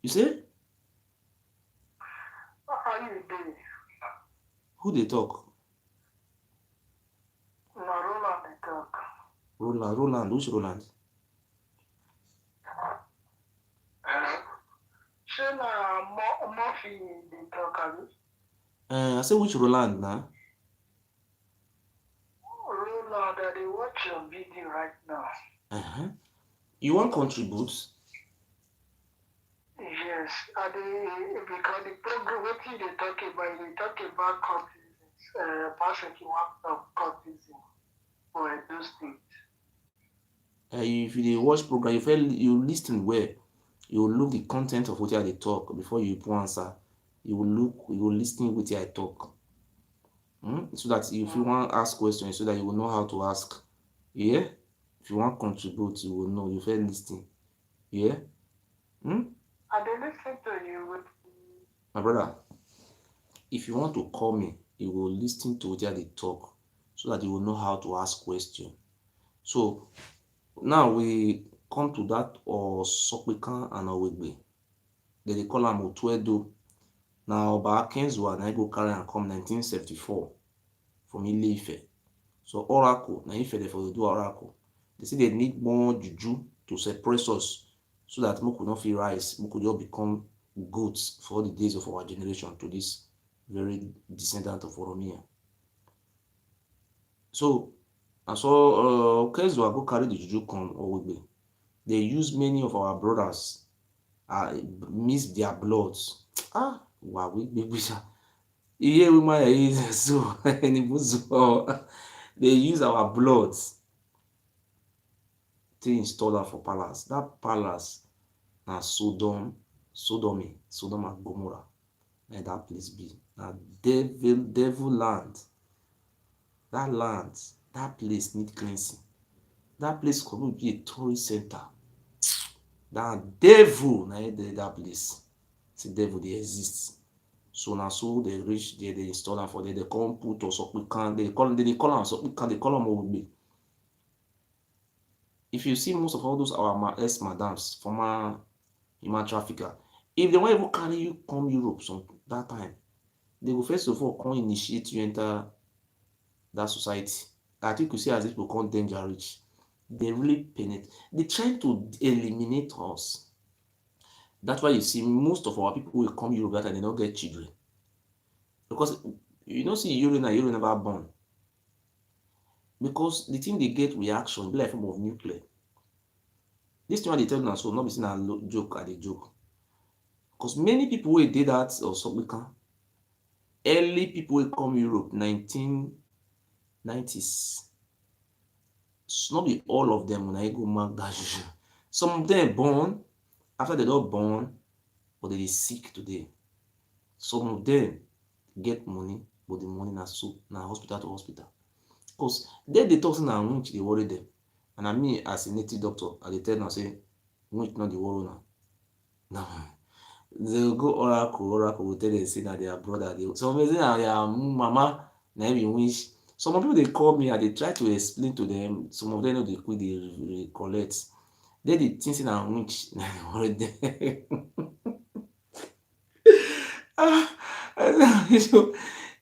You say? What are you doing? Who they talk? No, Roland they talk. Roland. Which Roland? Shey na Murphy they talk, abi? I say which Roland now? right now. You want contribute? Yes, because the program what they talk about cultism, partially one of cultism for Edo State. If you watch program, you listen well. You will look the content of what I talk before you put answer. You will listen with I talk. So that if you want to ask questions, so that you will know how to ask. Yeah? If you want to contribute, you will know. You first listen. Yeah? I dey listen to you. My brother, if you want to call me, you will listen to what I talk, so that you will know how to ask question. So now we come to that Osopikan and Owegbe. They call am Otuedo. Now Oba Akenzua na go carry am come 1974 from Ile-Ife. So oracle, na Ife dey for do oracle. They say they need more juju to suppress us, so that we could not feel rise, we could just become goats for the days of our generation to this very descendant of Oromia. So and so Kezua go carry the juju come Owegbe. They use many of our brothers, miss their bloods. Wow, we here we might use so they use our bloods to install am for palace. That palace na Sodom and Gomorrah. Na that place be. Na devil land. That place need cleansing. That place could be a tourist center. That devil na that place. See devil dey exist. So na so they reach there, they install am for there. They come put Osopikan. They call am Osopikan. They call am Owegbe. If you see most of all those our ex-madams, former human trafficker, if they want even carry you come Europe some that time, they will first of all come initiate you enter that society. I think you see as if people come danger rich. They really penetrate. They try to eliminate us. That's why you see most of our people will come Europe that time, they don't get children. Because you don't see Euro never born. Because the thing they get reaction be like form of nuclear. This thing they tell you so not be seen a joke at the joke. Because many people will did that or something. Early people will come Europe 1990s. It's not be all of them when I go mark that. Some of them born after they don't born, but they sick today. Some of them get money, but the money na hospital to hospital. Because they talk na which they worry them. And I mean as a native doctor, I dey tell them say which not the worry now. No. They go oracle will tell them say na their brother. Some say na their mama na be wish. Some people they call me and they try to explain to them. Some of them know they quick they collect. They think say na which na worry them. So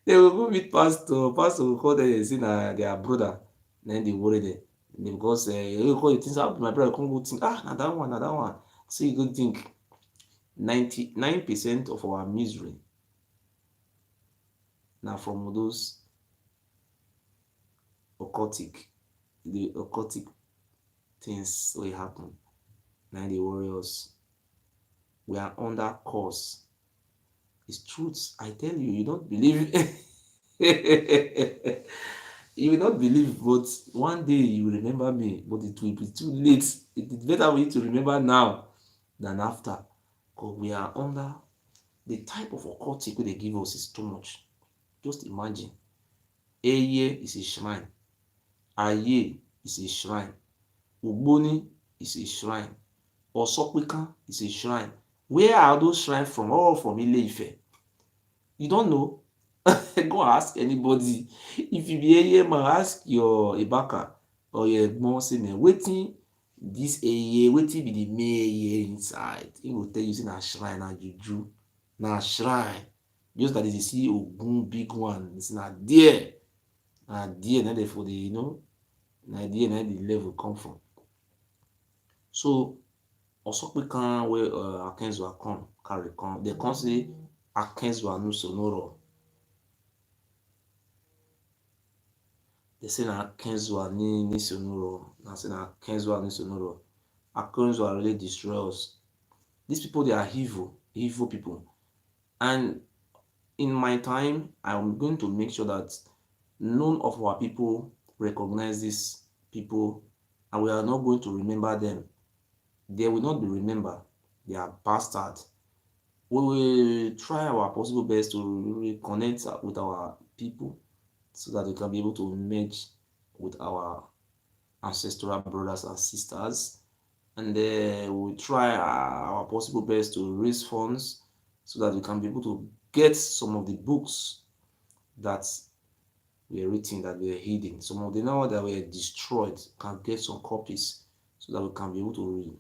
they will go meet pastor. Pastor will call them and say na their brother. Then they worry them. Because you call it things happen, my brother come go think, na that one. So you go think 99% of our misery now from those the occultic things will happen. Now the warriors, we are under curse. It's truth. I tell you, you don't believe. You will not believe, but one day you will remember me, but it will be too late. It is better for you to remember now than after. Because we are under the type of occultic they give us is too much. Just imagine. Eye is a shrine. Aye is a shrine. Ugboni is a shrine. Osopikan is a shrine. Where are those shrines from? All from Ile-Ife. You don't know? Go ask anybody. If you be Eye man, ask your Ibaka or your Egbon say man, wetin this Eye, wetin be the main Eye inside? He will tell you say na shrine, na juju, na shrine. Just that they see Ogun big one, it's na there. Na there, na there for the na there na the level come from. So Osopikan where Akenzua come carry come, they come say Akenzua no sonoro. They say na Kenzua ni sonoro. Na say na Kenzua ni sonoro. Kenzua really destroy us. These people, they are evil people. And in my time, I'm going to make sure that none of our people recognize these people, and we are not going to remember them. They will not be remembered. They are bastards. We will try our possible best to reconnect with our people so that we can be able to merge with our ancestral brothers and sisters. And we will try our possible best to raise funds so that we can be able to get some of the books that were written, that were hidden. Some of the now that were destroyed, can get some copies so that we can be able to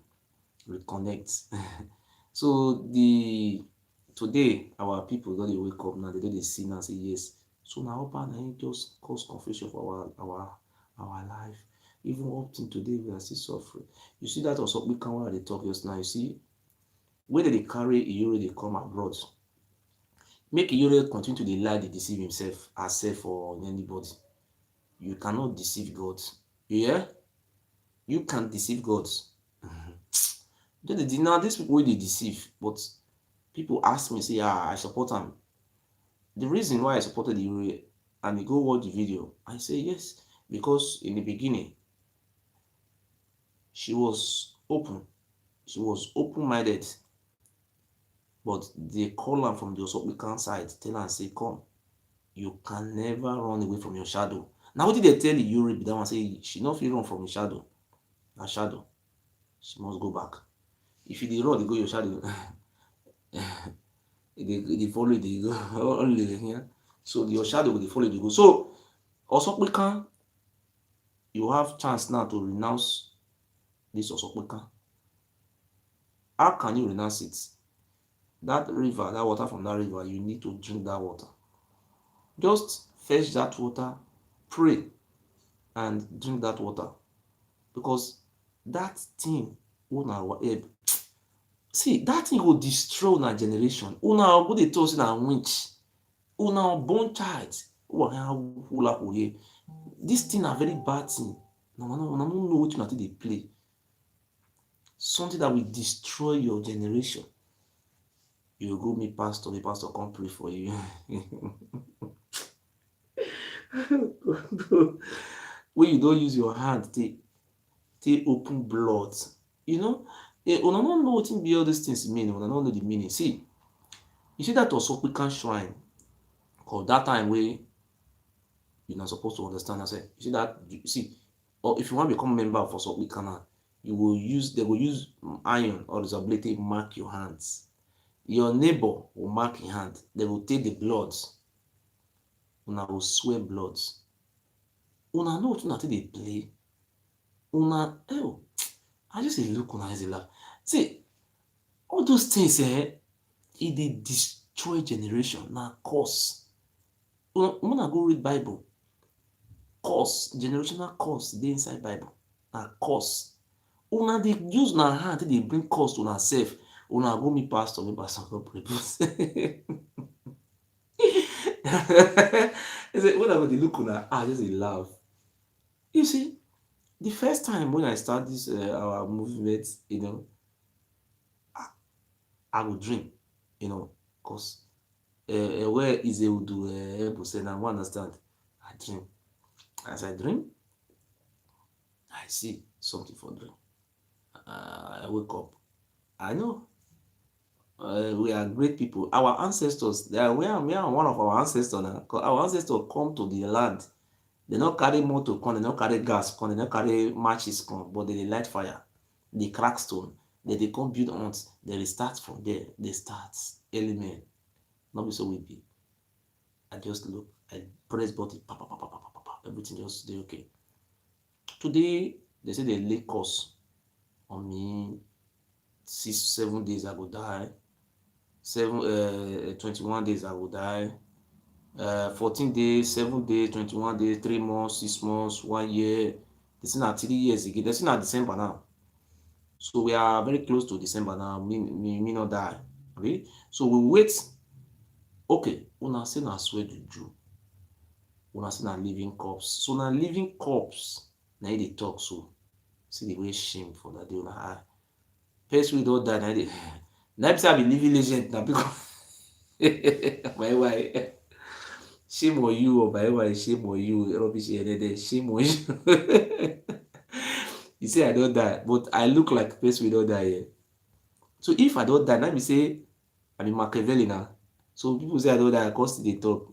reconnect. So today our people don't wake up now, they don't see now say yes. So now open and just cause confusion for our life. Even up to today we are still suffering. You see that also we can they talk just now. You see where they carry Ewuare they come abroad. Make Ewuare continue to lie, they deceive himself, herself, or anybody. You cannot deceive God. Yeah? You can't deceive God. Now these people they deceive, but people ask me, say, I support them. The reason why I supported Ewuare, and they go watch the video, I say yes, because in the beginning, she was open-minded, but they call her from the Osopikan side, tell her, say, come, you can never run away from your shadow. Now, what did they tell Ewuare? That one say she not feel run from the shadow. Her shadow, she must go back. If you dey run, they go your shadow. they follow, they go only here. So your shadow will follow, they go. So Osopikan, you have chance now to renounce this Osopikan. How can you renounce it? That river, that water from that river, you need to drink that water. Just fetch that water, pray, and drink that water. Because that thing una help. See, that thing will destroy una generation. Una go dey talk say na witch. Una born child. This thing na very bad thing. Una no know wetin una take dey play. Something that will destroy your generation. You go meet pastor, the pastor come pray for you. When you don't use your hand, take open blood. You know, una no know wetin be all these things mean. Una no know the meaning. See, you see that Osopikan shrine, or that time where you're not supposed to understand. I say, you see that, or if you want to become a member of Osopikan, they will use iron or disability mark your hands. Your neighbor will mark your hand. They will take the blood. Una will swear blood. Una know what una take dey play. Una, I just say look una as a laugh. See, all those things, it dey destroy generation. Na curse. Una go read Bible. Curse, generational curse dey inside Bible. Na curse. Una dey use una hand take dey bring curse to una self. Una go meet pastor, make pastor go pray. I say, when I go dey look una, I just dey laugh. You see, the first time when I start this our movement, I will dream, because where is Ewudu Ebuse now? I understand. I dream. As I dream, I see something for dream. I wake up. I know. We are great people. Our ancestors, we are one of our ancestors now. Our ancestors come to the land. They not carry motor come, they not carry gas come, they not carry matches come, but they light fire. They crack stone. They come build hunts. They restart from there. They start element. Not be so we be. I just look. I press button. Everything just stay okay. Today they say they lay curse on me. 6-7 days I go die. 21 days I will die. 14 days, 7 days, 21 days, 3 months, 6 months, 1 year. This is not 3 years again. This is not December now. So we are very close to December now. Me not die. Okay? So we wait. Okay, una say na swear juju. una see na living corpse. So na living corpse na e dey talk so. See the way shame for that day una eye. Person wey don die na dey na be say I be living legend na because my wife shame on you o my wife shame on you rubbish ẹdẹdẹ shame on you. You say I don die but I look like person wey don die here. So if I don die na be say I be Machiavelli na. So people say I don die I come still dey talk.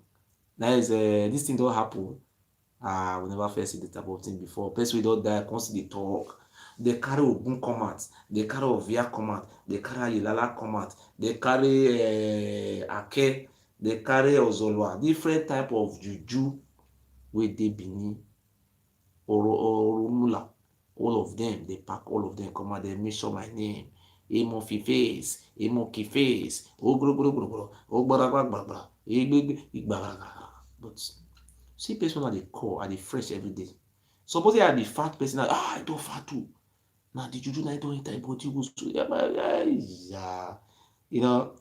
Na is this thing don happen. We never first see the type of thing before. Person wey don die come still dey talk. Dey carry Ogun come out, dey carry Ovia come out, dey carry Ayilala come out, dey carry Ake, dey carry Ozolwa, different type of juju wey dey Benin, Oromula, all of them, dey pack all of them come out, dey mention my name. Emo Fifes, Emo Kifes, Oglogblogblo, Ogbaragbagba, Igbagba. But see person I dey call, I dey fresh every day. Suppose I be fat person, I don fat too. Now the juju na don enter body go so yeah. You know,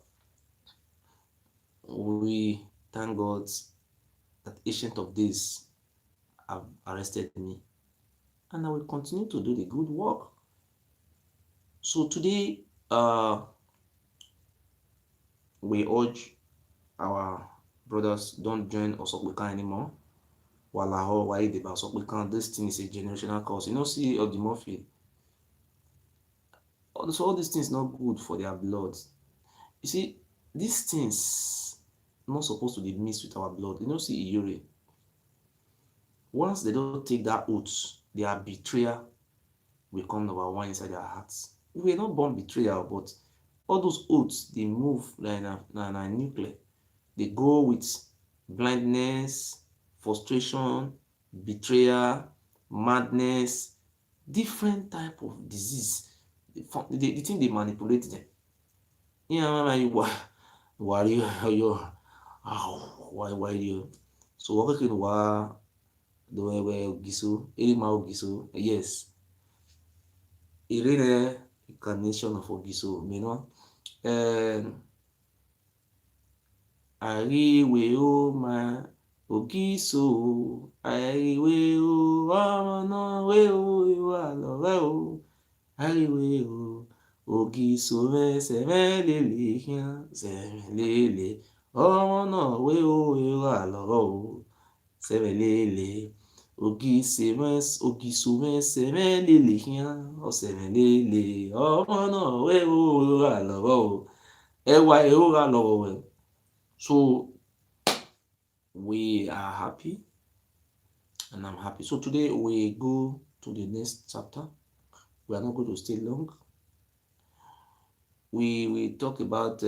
we thank God that Ancient of Days have arrested me, and I will continue to do the good work. So today, we urge our brothers don't join Osokwekan anymore. Walaho, why they ba Osokwekan? This thing is a generational curse. You know, see Odimorphy. So all these things not good for their blood. You see, these things not supposed to be mixed with our blood. You know, see Ewuare. Once they don't take that oath, their betrayal will come number one inside their hearts. We were not born betrayal, but all those oaths they move like a nuclear. They go with blindness, frustration, betrayal, madness, different type of disease. The thing they manipulate them. Yeah, why you why you so what can wa do giso ma giso yes irene incarnation of Ogiso you know ariwe o ma Ogiso ariwe o ọ̀nà we o ìwà lọ́rẹ́ o ariwe o Ogiso mẹ́sẹ̀mẹ́lẹ́lẹ́ hìá sẹ̀mẹ́lẹ́lẹ́ ọ̀nà we o ìwà lọ́rẹ́ o sẹ̀mẹ́lẹ́lẹ́ Ogiso mẹ́sẹ̀mẹ́lẹ́lẹ́ hìá sẹ̀mẹ́lẹ́lẹ́ ọ̀nà we o ìwà lọ́rẹ́ o ẹwà ìwà lọ́rẹ́ o. So we are happy and I'm happy. So today we go to the next chapter. We are not going to stay long. We talk about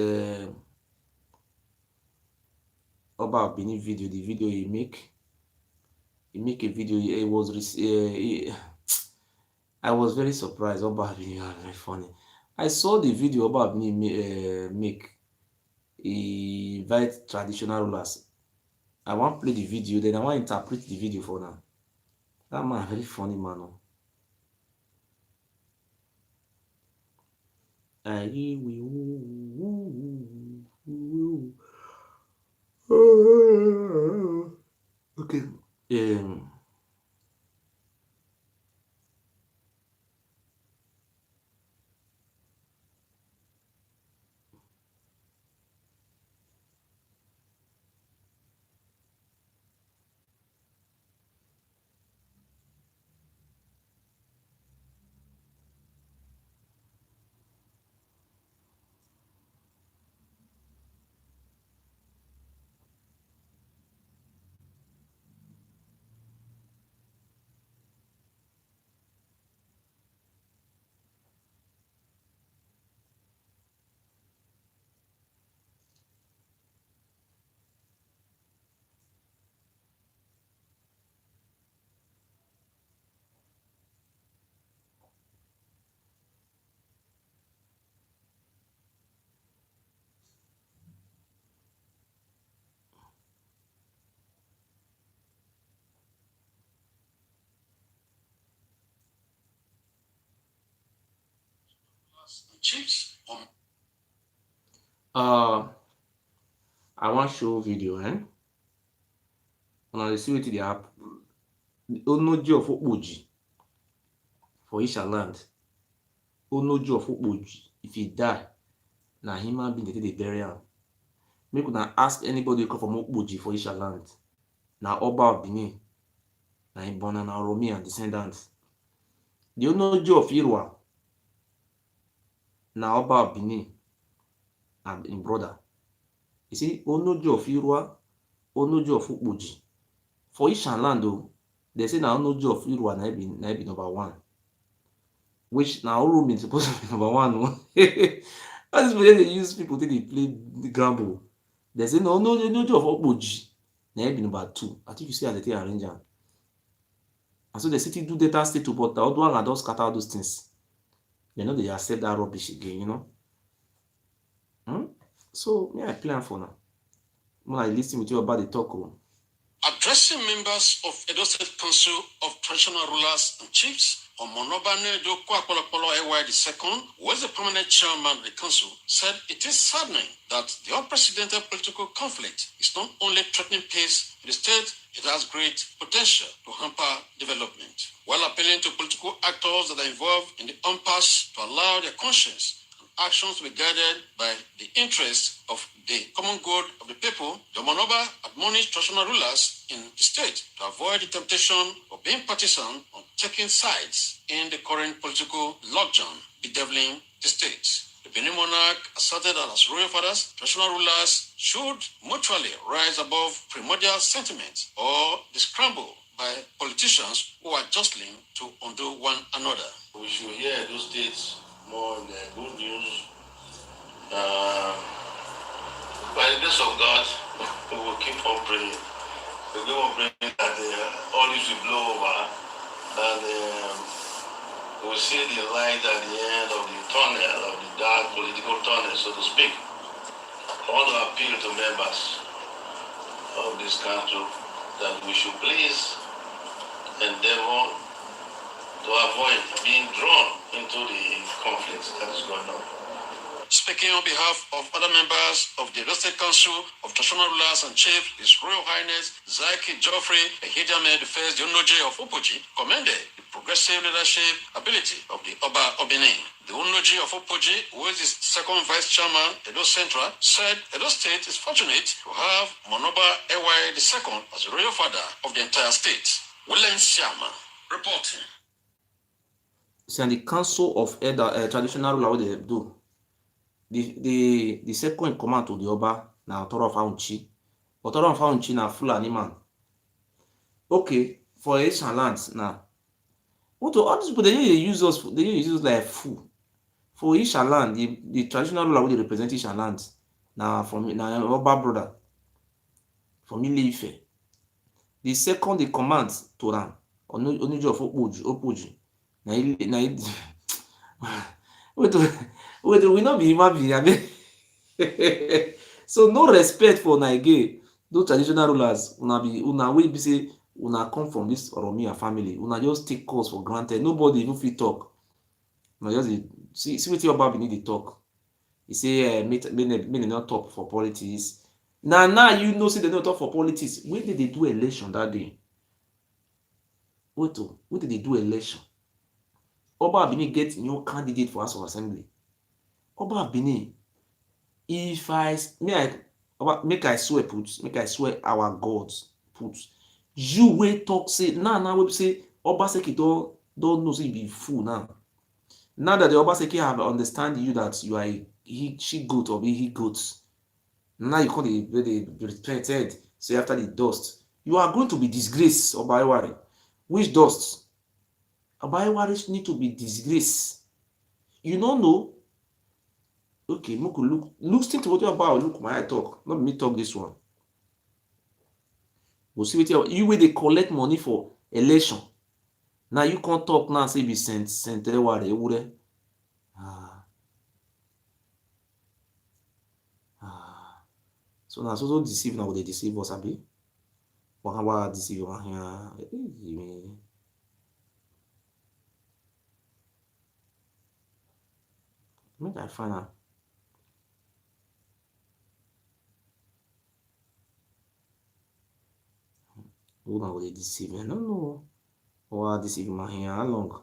Oba Benin video, the video he make a video. It was I was very surprised. Oba Benin was very funny. I saw the video Oba Benin make. He invite traditional rulers. I want to play the video, then I want to interpret the video for now. That man, very funny man. Okay. I want show video, Una dey see wetin dey happen. Onoji of Okpoji for Isha land. Onoji of Okpoji, if he die, na human being dey bury am. Make una ask anybody wey come from Okpoji for Isha land. Na Oba of Benin, na him born, na Oromi and descendants. The Onoji of Ewuare, na Oba of Benin and him brother. You see, Onoji of Ewuare, Onoji of Okpoji. For Isha land though, they say na Onoji of Ewuare na be number one. Which na Oromi supposed to be number one. No? That is where they use people till they play the gamble. They say no, Onoji of Okpoji na be number two. I think you see how they arrange am. And so the city do data state to, but the other one just scatter all those things. They know they accept that rubbish again, you know. So me I plan for now. When I listen with you about the talk. Addressing members of Edo State Council of Traditional Rulers and Chiefs, Omonobane Doko Apolopolo Ewuare II, who was the permanent chairman of the council, said it is saddening that the unprecedented political conflict is not only threatening peace in the state, it has great potential to hamper development. While appealing to political actors that are involved in the impasse to allow their conscience actions to be guided by the interests of the common good of the people, the Monoba admonished traditional rulers in the state to avoid the temptation of being partisan or taking sides in the current political logjam bedeviling the state. The Benin monarch asserted that as royal fathers, traditional rulers should mutually rise above primordial sentiments or the scramble by politicians who are jostling to undo one another. We should hear those states more in the good news. By the grace of God, we will keep on praying. We will pray that all this will blow over and we will see the light at the end of the tunnel, of the dark political tunnel, so to speak. I want to appeal to members of this country that we should please endeavor to avoid being drawn into the conflict that is going on. Speaking on behalf of other members of the Edo State Council of Traditional Rulers and Chiefs, His Royal Highness Zaki Geoffrey Ehidame I, the Onoji of Okpoji, commended the progressive leadership ability of the Oba of Benin. The Onoji of Okpoji, who is the second vice chairman, Edo Central, said Edo State is fortunate to have Monoba Ewuare II as the royal father of the entire state. William Siama, reporting. See, the council of traditional ruler, what they do. The second in command to the Oba na Otoro of Aunchi. Otoro of Aunchi na Fulani man. Okay, for Asian lands now. What all these people they use us like fool. For Asian land, the traditional ruler will represent Asian lands. Now from Oba brother. From Ile-Ife. The second in command to them, Onoji of Okpoji. Wait, we not be human being. So no respect for Naige, those traditional rulers. Una will be say una come from this Oromia family. Una just take calls for granted. Nobody even fit talk. Una just see what your Oba need to talk. He say make they not talk for politics. Now you know say they not talk for politics. When did they do election that day? When did they do election? Oba Benin get new candidate for House of Assembly. Oba Benin, if make I swear our gods put. You wey talk say now we say Obaseki don't know say you be fool now. Now that the Obaseki have understand you that you are she goat or he goat. Now you call the respected. Say after the dust, you are going to be disgraced, Oba Ewuare. Which dust? Oba Ewuare need to be disgraced. You don't know. Okay, look stick to what you're about. Look, my talk. Not me talk this one. We'll see what you where they collect money for election. Now you can't talk now, say be sent Ewuare. So now so deceive now they deceive us, abi. What deceive one here? Make I find out. Who now they deceive? I don't know. Or deceive my hair. How long?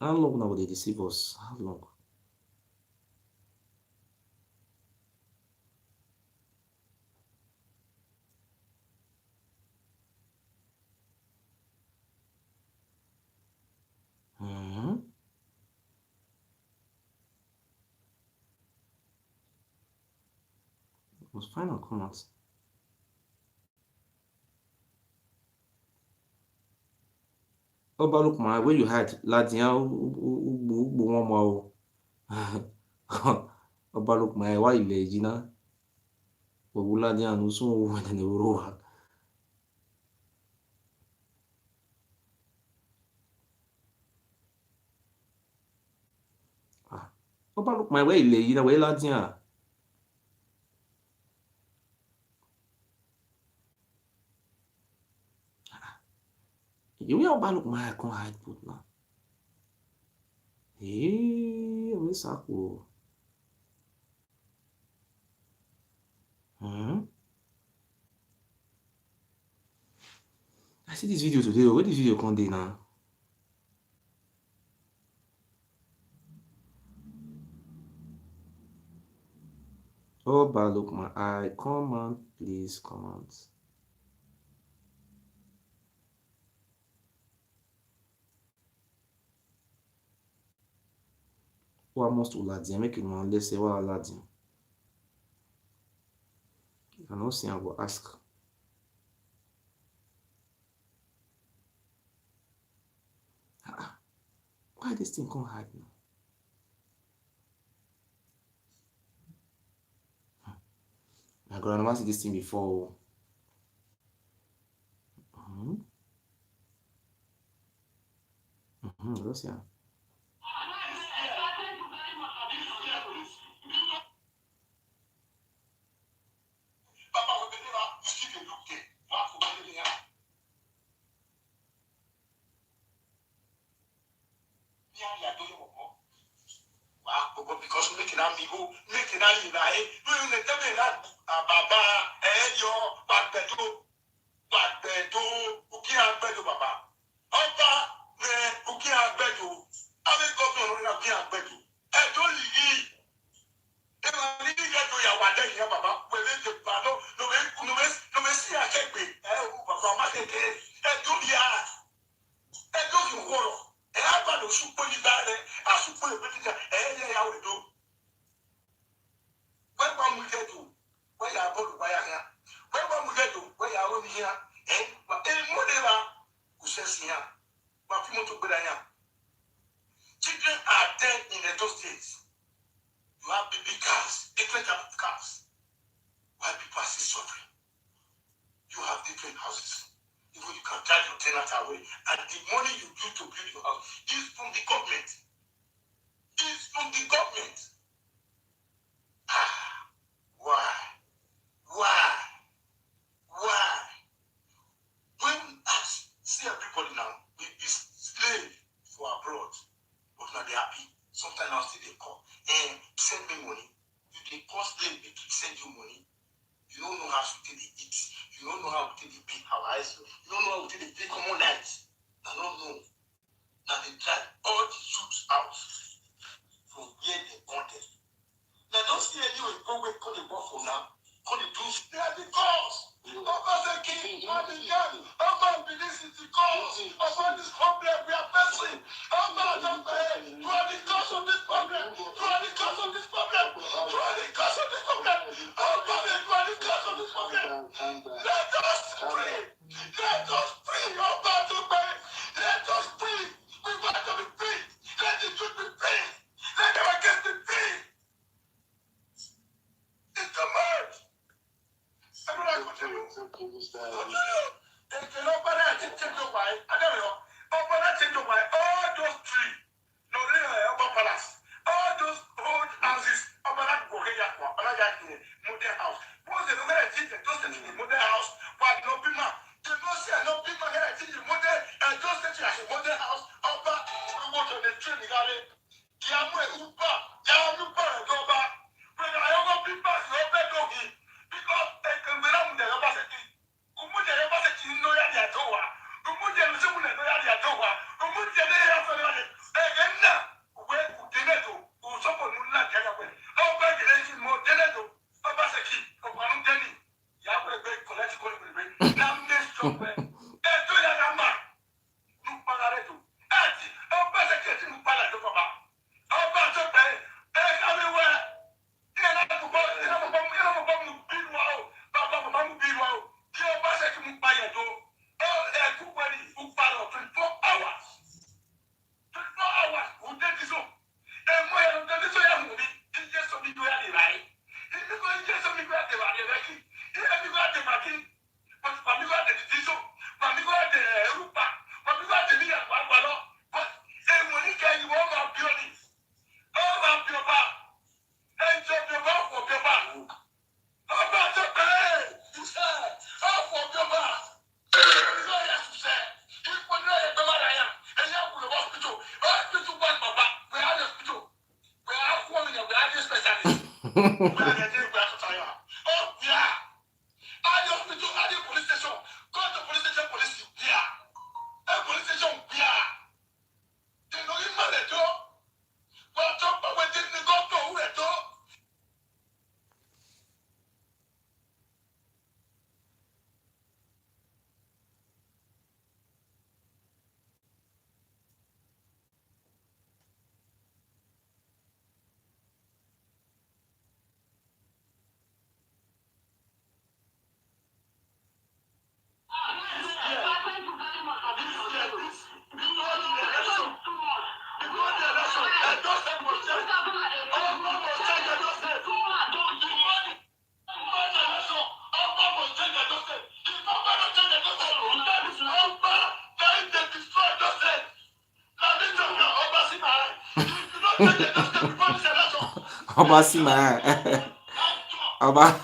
How long now they deceive us? How long? Was final comments. Oba look my where you hide Ladian one more. Oba look my why ilẹ̀ yìí náà. Òwú Ladian no so wo na ro wa. Oba look my where ilẹ̀ yìí náà where Ladian. You will Oba look my con hide put now. We sako. I see this video today. Where this video come dey now? Oba look my eye. Comment, please comment. What must Ladian make it man? Let's say what Ladian. I know see I go ask. Why this thing can't hide now? I got never see this thing before. Let's see. Because making amigo, making a lie, doing the devil Baba, yo, Bagbedo, Uki Agbedo, Baba. Oba, Uki Agbedo, Ame Governor Uki Agbedo. I don't leave. They will leave you to your water here, Baba. When they pano, no, see a check me. Baba, I don't be I don't you water. And I got to super you that I super the British, I will do. When one will get to where you are going to buy here, when one will get to where you are over here, but any more who says here, but you want to go there. Children are dead in those days. You have big cars, different type of cars. Why people are still suffering? You have different houses. Even you can drive your tenant away, and the money you do to build your house is from the government. It's from the government. Why? When I see everybody now, we be slave for abroad, but now they happy. Sometimes I'll see they call and send me money. You they call slave, they send you money. You don't know how to take the eat. You don't know how to take the pay hours. You don't know how to take the pay common nights. I don't know. Now they drive all the youths out from where they wanted. Now don't see anyone go away, call the buffalo now. Call the blues. They are the cause. Obaseki, Madigan, Oba, this is the cause. Oba, this problem we are facing. Oba, you are the cause of this problem. You are the cause of this problem. You are the cause of this problem. Oba, you are the cause of this problem. Let us pray. Let us pray. Oba, let us pray. We want to be free. Let the truth be free. Let our guests be free. It's the merge. Everyone continue. They don't bother to take the wife. I don't know. Bother to take the wife. All those three. No, they are palace. All those old houses. Modern house. Once they look at it, they don't say to the modern house. But no people. They don't say no people here. I think the modern and don't say to the modern house. Oba, we go to the train. They are Uber. They are Uber. Oba. Obaseki. Oba.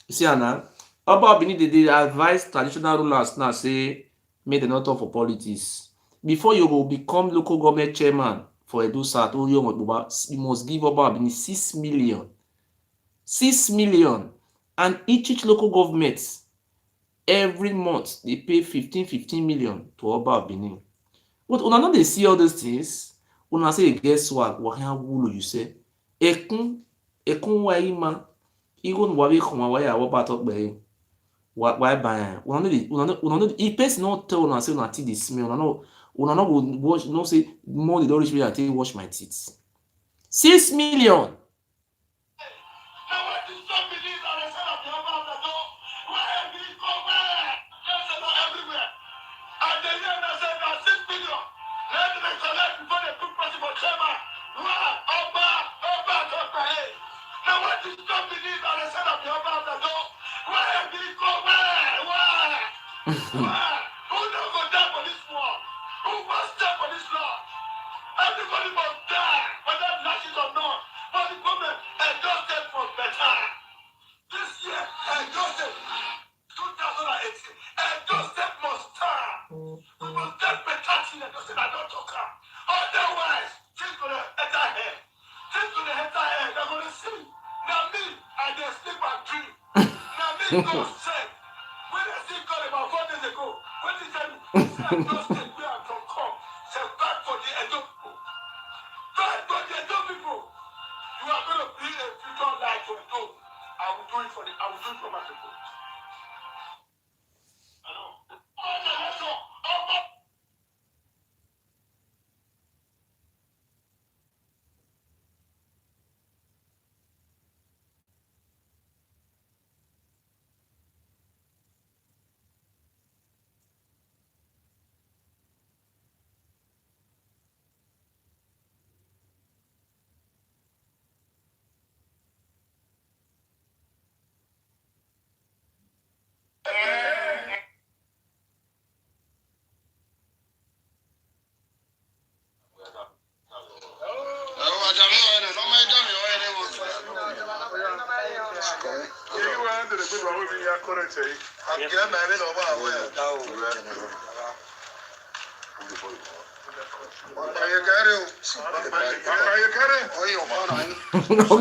See now, Oba Benin they advise traditional rulers now say make dem not talk for politics. Before you go become local government chairman for Edo South, you must give Oba Benin 6 million. 6 million. And each local government every month they pay 15 million to Oba Benin. But una no dey see all those things. Una say get swag, wahan wulu you say. Ekun wa ima. Even wabi kuma wa ya Oba talk by why buy una no e person no tell una say una teeth dey smell. Una no go wash, no say more dey don reach me I take wash my teeth. 6 million.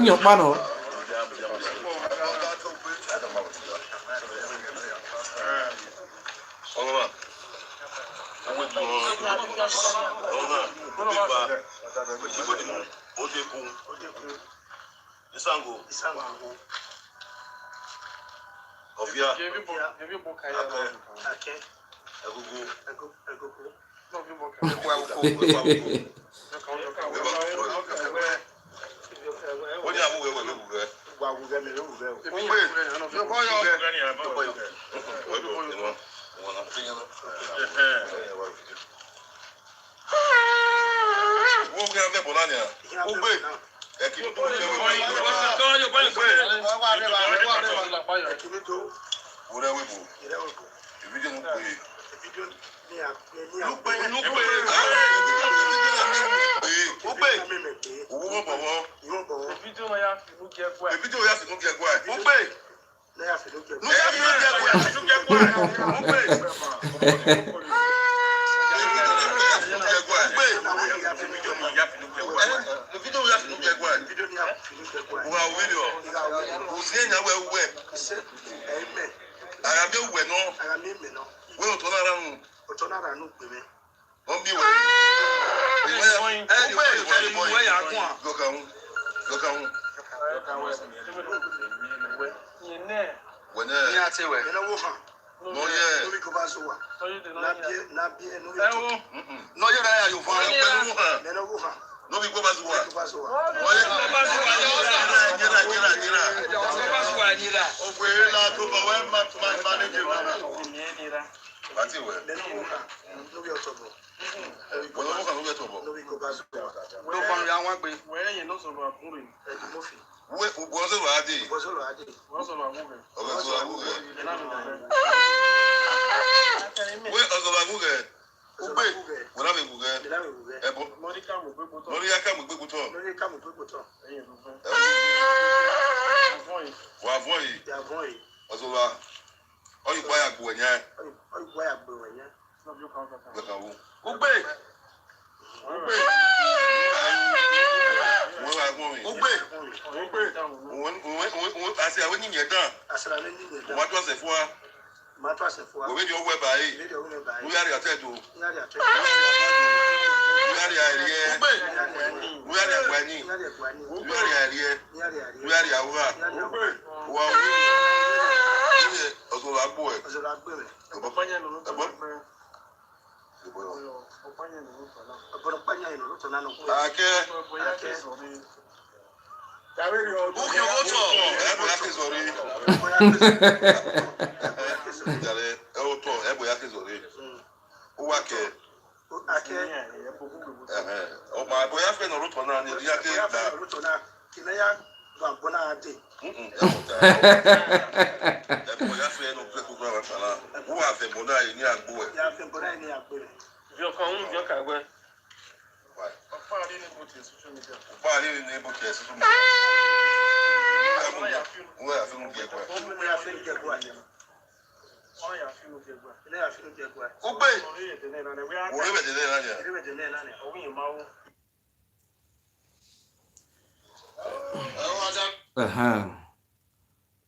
Your mano.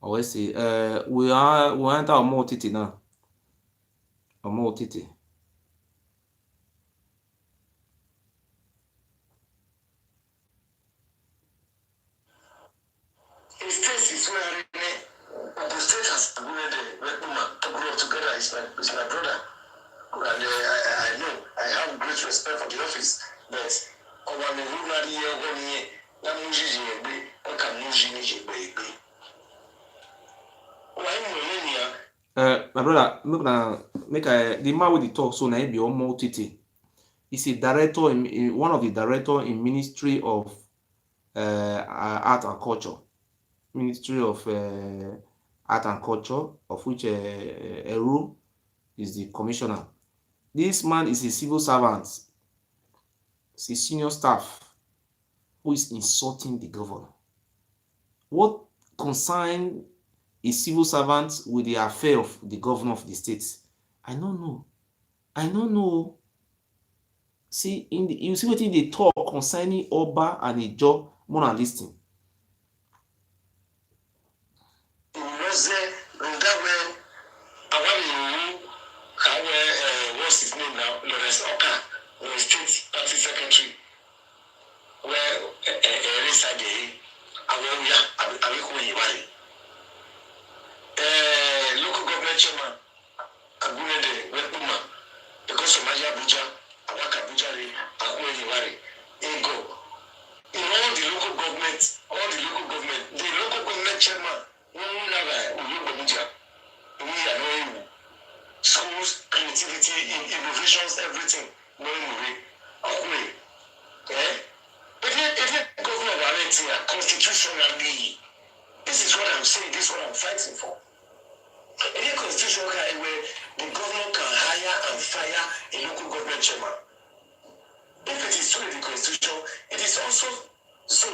Always see. We enter a more titi now. A more titi. The state has agreed to grow together. Is my brother, and I know I have great respect for the office, but my brother, make the man with the talk so now be almost titi. He's a director in one of the director in Ministry of Art and Culture. Ministry of Art and Culture, of which Eru is the commissioner. This man is a civil servant, it's a senior staff who is insulting the governor. What concern a civil servant with the affair of the governor of the state? I don't know. See, you see what they talk concerning Oba and a job more than listening. What's his name now? Lawrence Oka, the state party secretary, where local government chairman, because of Maja Abuja, Awaka Abuja, Ewuare, Ego. In all the local government, the local government chairman, schools regulations, everything. No way. Okay. Eh? If you governor of Valencia constitutionally, this is what I'm saying, this is what I'm fighting for. Any constitution where the governor can hire and fire a local government chairman. If it is true in the constitution, it is also so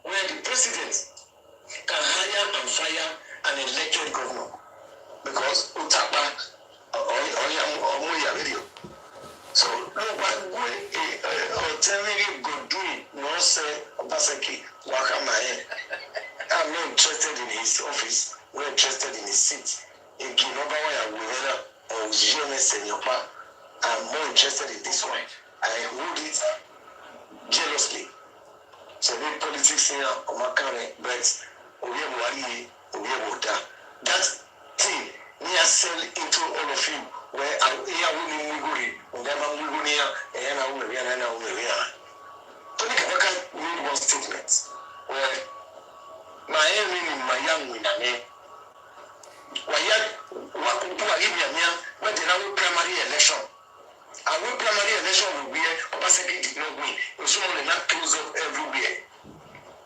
where the president can hire and fire an elected governor. Because Utapa or video. So no one alternative good doing no say Obaseki Wakamae. I'm not interested in his office, we're interested in his seat. In Ginobawa or Jones Senyopa, I'm more interested in this one. I hold it jealously. So the politics here Omakare, but that thing near sell into all of you where I made one statement where my enemy in my young winner when they now primary election. And when primary election will be Obaseki did not win. It was only not close up everywhere.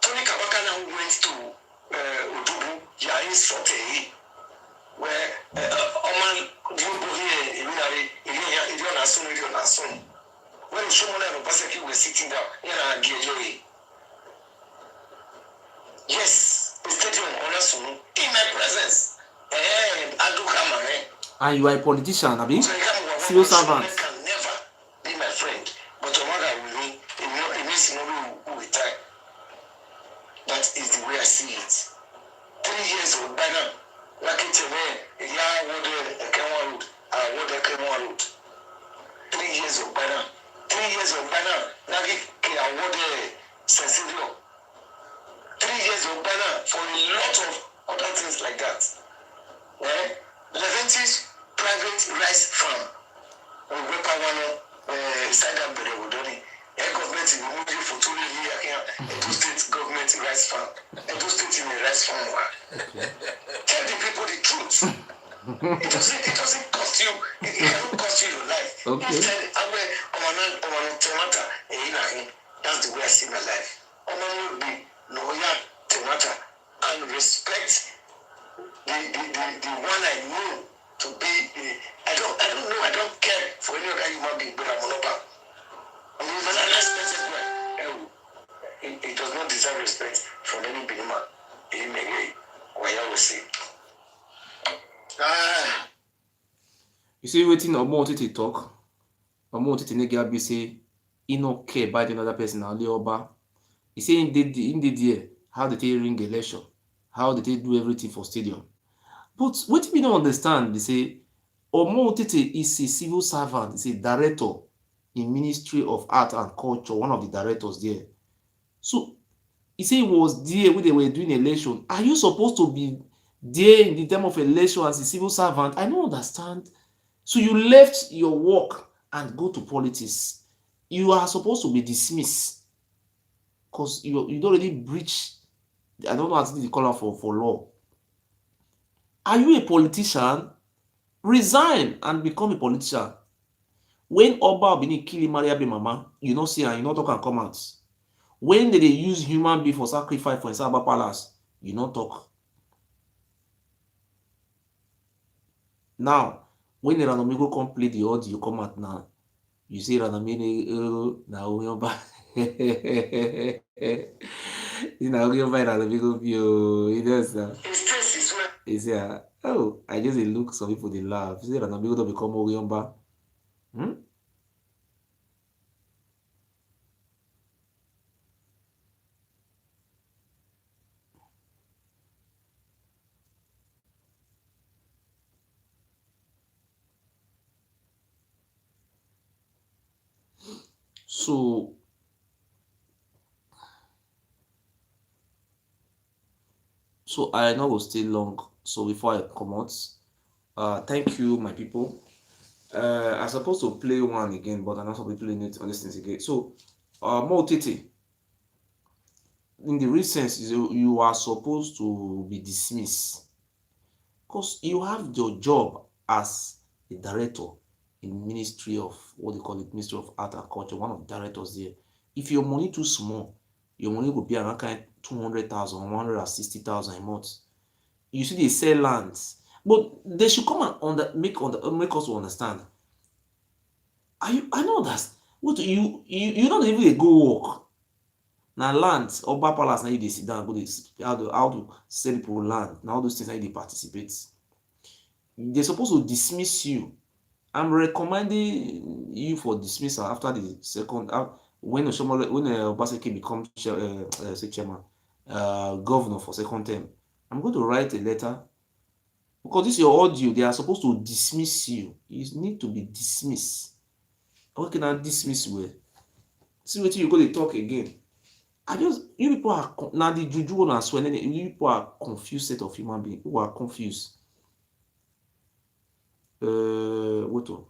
Tony Kabaka now went to Udubu, Yain Sote, where Oman Dubu here, Ilion Asun. When someone and Obaseki were sitting down, yes, the stadium Onasun in my presence. And you are a politician, Abi? Civil servant. Can never be my friend, but your mother will mean it means no with time. That is the way I see it. 3 years old by now, like it's a man, a young wood, a road. 3 years old by now. 3 years old by now, like a wood, Cecilio. 3 years old by now for a lot of other things like that. Leventis private rice farm. We work one side up the Rodoni. Government in the for 2 years here. Edo State government rice farm. Edo State in the rice farm. Tell the people the truth. It doesn't cost you. It cannot cost you your life. Okay. Instead, that's the way I see my life. Will be loyal tomato and respect. The one I know to be I don't know, I don't care for any other human being, but I'm not. I mean, when I respect it does not deserve respect from any big man. Amen. Why I will say. You see, waiting or more to talk, or more to Utetenegiabi say, he not care about another person, only Oba. He say, in the year, how did they ring election? How did they do everything for stadium? But what we don't understand, they say, Omo Utete is a civil servant, is a director in Ministry of Art and Culture, one of the directors there. So, he say he was there when they were doing election. Are you supposed to be there in the time of election as a civil servant? I don't understand. So you left your work and go to politics. You are supposed to be dismissed because you don't really breach, I don't know how to do the color for law. Are you a politician? Resign and become a politician. When Oba Bini kill Maria be mama, you not see and you not talk and come out. When they use human being for sacrifice for Saba Palace, you not talk. Now, when the Ranamigo complete the audio, you come out now. You say Ranamini now Oba. Now Oba Ranamigo view. It does that. He say, oh, I just look some people they laugh. He say Ranamigo to become Oba. So I know will stay long. So before I come out, thank you, my people. I'm supposed to play one again, but I'm not supposed to play it on this thing again. So, more Utete, in the recent, you are supposed to be dismissed because you have your job as a director in Ministry of, what they call it, Ministry of Art and Culture, one of the directors there. If your money too small, your money will be around kind 200,000, 160,000 a month. You see, they sell lands, but they should come and make us understand. I know that what you don't even go work. Now land Oba Palace, now you sit down, go how to sell people land. Now all those things, now they participate. They're supposed to dismiss you. I'm recommending you for dismissal after the second, when Obaseki becomes chairman, governor for second term. I'm going to write a letter, because this is your audio. They are supposed to dismiss you. You need to be dismissed. How can I dismiss you? See what you go to talk again. You people are now the juju and swear. You people are confused set of human beings who are confused. What? All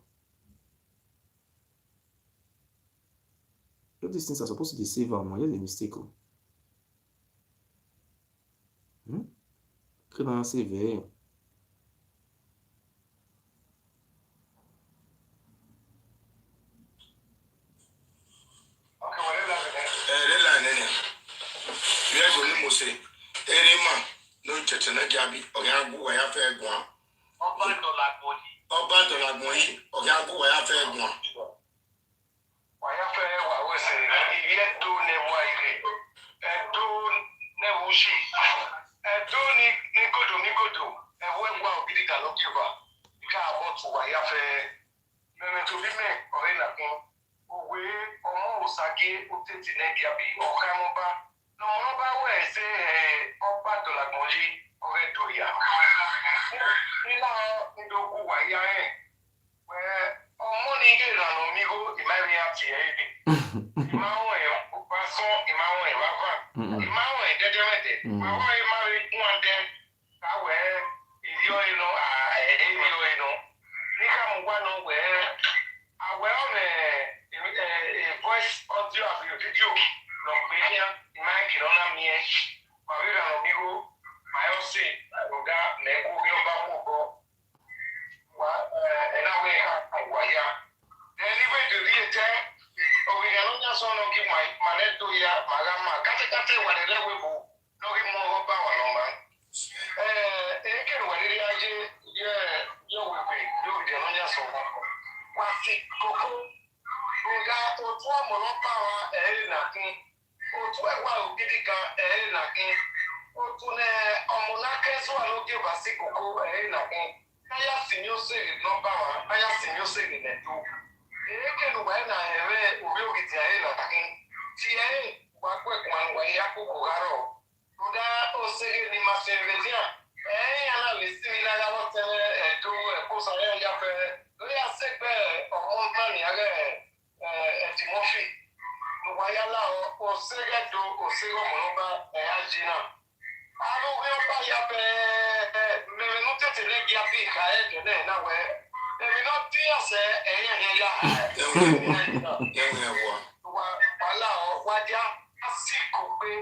these things are supposed to be saved. Here's a mistake. Can I save it? Utetenegiabi, Ogabu, I have a one. Obadolagoni, Ogabu, I have a one. I have a was yet do never and do never she. And do Nicodo, and when well, we can look you up. You can't about to I have a moment to be made or anything. We almost again Utetenegiabi or Kamuba. No, I say Obadolagoni. Oredoya. Ndo kuwa ya where money get on amigo imari ati imawo e upaso imawo e wafa imawo e dedemete mawo imari nwande kawe iyo ino nika mugwano we awe ome voice audio of your video no penya imaki rona mie pawira amigo Mayosi, Oga, Nego, Yoba, Moko, and away, Awaya. Anyway, the real time, we are not just on to give my Maneto, Magama, Katakate, whatever we go, no more power, no man. Again, when it is, you will be, you will be on your soul. What's it, Coco? Oga, Otua, Monopower, nothing. Otua, Gidica, nothing. Otune omunake so aloge basikoko na aya sinyo number 1 aya sinyo se neto eke no wa na ere obi ogiti aye na takin ti wa kwe kwan wa ya koko garo oda osege ni masenvezia ana le similar ga lo tele to ko sa ya pe lo ya se pe omonta ni age Timothy no wa ya la osege do osego monoba ajina alo we pa ya pe me no Utetenegiabi ka na we me no tia se ya wala wa ja asiko pe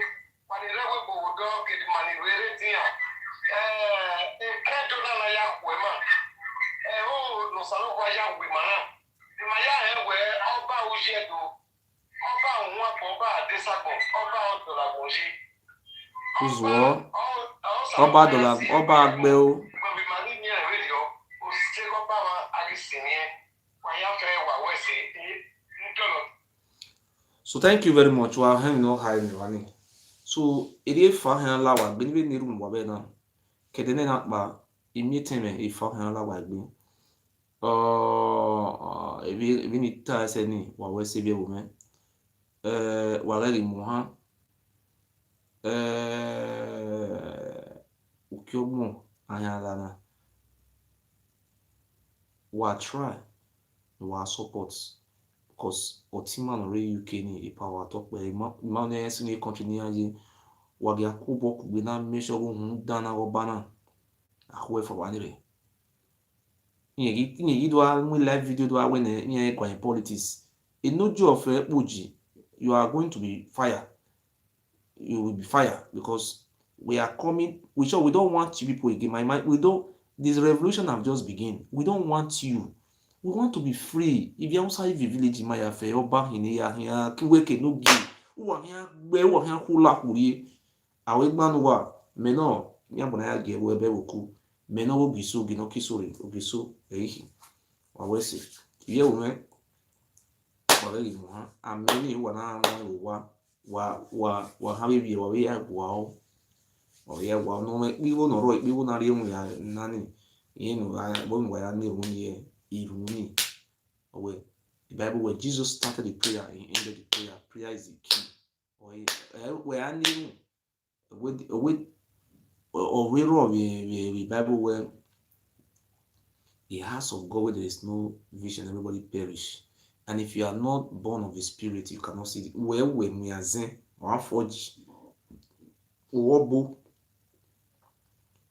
wa ni rewe bo do ke di mani were tia kredo na ya kwema o no salo kwa ya kwema na ni ma ya we oba ujedo oba nwa oba adesagbon oba Odolagunji Uzuo Oba agbe o. So thank you very much. Wa hen no high me wani. So ere fa hen la wa gbe ni be ni room wa be na. Kedene na pa imiteme e fa hen la wa gbe. Ebi ni ta se ni wa we se bi wo me. Wa le mu ha. Ukyomo anyalana. Wa try. Wa support. Because Otiman already UK ni a power talk where man is in a country near Wagia Kubok we not measure who dana or banner. Away for one day. You do a live video do I win in politics. In no job of Uji, you are going to be fired. You will be fired because we are coming. We don't want you people again. We don't. This revolution have just begun. We don't want you. We want to be free. If you outside the village, my affair, or back in here, can wake no give. Who are here, where were here, who lack with you? I will man wa, me no, Yambana get where Bewoku, me no will be so, Ginoki, sorry, will be so, eh? I will say, yeah, woman, already, and many one wa have you, or we are wow, or yeah, well, no, we will not write, we will not even none, you know, I won't wear any room here, even me. Away. The Bible where Jesus started the prayer and ended the prayer. Prayer is the key. Or where I knew with or the Bible where the house of God where there is no vision, everybody perish. And if you are not born of the Spirit, you cannot see it. Well, when we are zen or forge, wobo,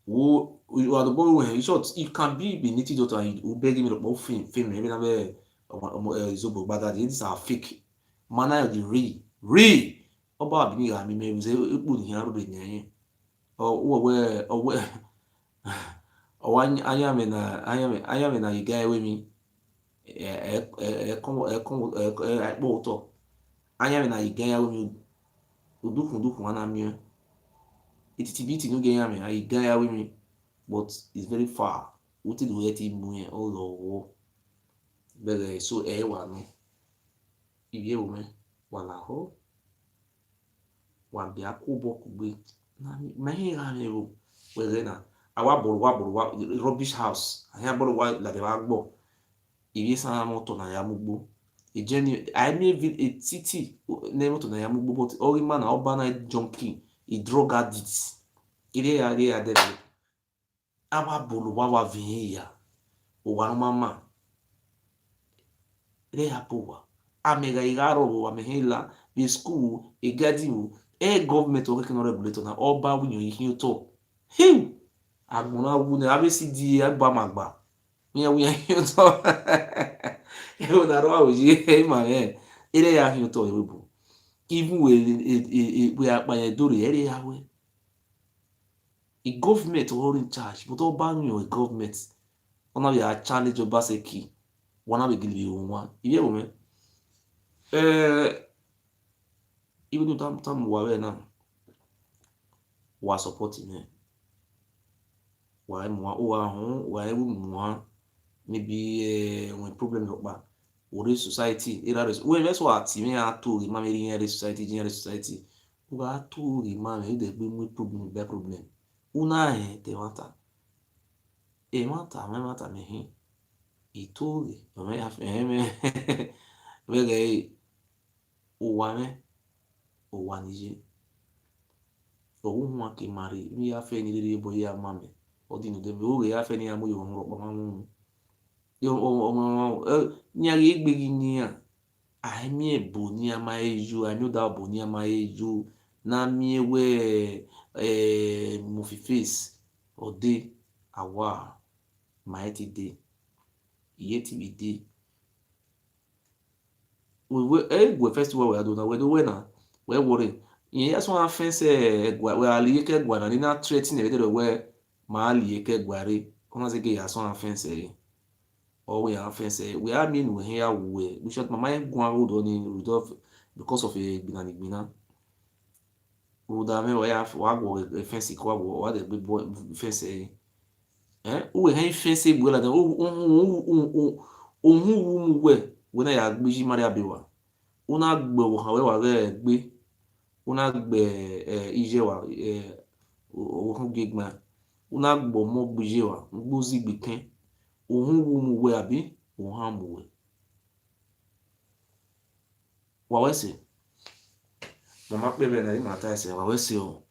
you are the boy when you short, you can be beneath it or you beg me about fame, maybe never. Zobo bagadi these are fake mana the real oba abini ga mi me ze epu ni haru be nyan o we o anya me na you guy we mi ekpo uto anya me na you guy we mi udukun ana mi ititibiti no ge anya me you guy we mi but it's very far uti do yeti mu yen o lo bẹ̀rẹ̀ so wà nù ìwé omi wà láhọ́ wà bí akóbọ̀ kùgbé mẹ́hìn ìhàmì ẹ̀rọ wẹ̀rẹ̀ nà àwa bọ̀rọ̀ rubbish house àyà bọ̀rọ̀ wà làdẹ̀ wà gbọ̀ ìwé sáà mọ́tò nà ya múgbó ìjẹ́ni àìmí títì ní mọ́tò nà ya múgbó but ọ̀rí mà nà ọba náà junkie drug addict ilé ya dẹ̀ àwa bọ̀rọ̀ wà vìyìn ìyà òwà nù máma rehapowa amega igaro wa mehela bi school egadiwo government o kekeno regulator na oba winyo ihin to him agbona wu na abesi di agba magba winya ihin to e na ro awoji e ma me ile ya ihin to ebu even we apanya dori ere ya we the government all in charge but oba winyo government ona ya challenge Obaseki wana begili onwa iye wo me even tam wa na wa support me wa mo wa ho wa ewu mo maybe when problem lokpa ori society era we me so ati me ato ma me ri society wa ato ri ma me de gbe mu problem una te mata me hin ìtòrè ọmọ ya wẹ́rẹ́ ụwa ụwa nije ọwụhụ aka mari mi ya fe ni lere bo ya mame odi no de o ya fe ni amu yo nro pa mamu yo o nya ye gbe ni ya ami ebo ni ama eju ami da bo ni ama eju na mi ewe mo fi face ode awa mighty day yet we did we festival we do na we do we na we worry yin ya so afense we aliye ke gwa na ni na threat na we we ma aliye ke gware koma se ke ya so afense o we afense we are mean we here we should mama gwa road on Rudolph because of a gbina Uda me we ya wa go fence ko wa de boy fence we hen fence gbo la de ohun wu mu we na ya gbeji mari abewa una gbe wo han we wa gbe una gbe ije wa ohun gegma una gbo mo gbeje wa gbozi gbikin ohun wu mu we abi ohun mu we wa we se mama pe be na ni mata ese wa we se o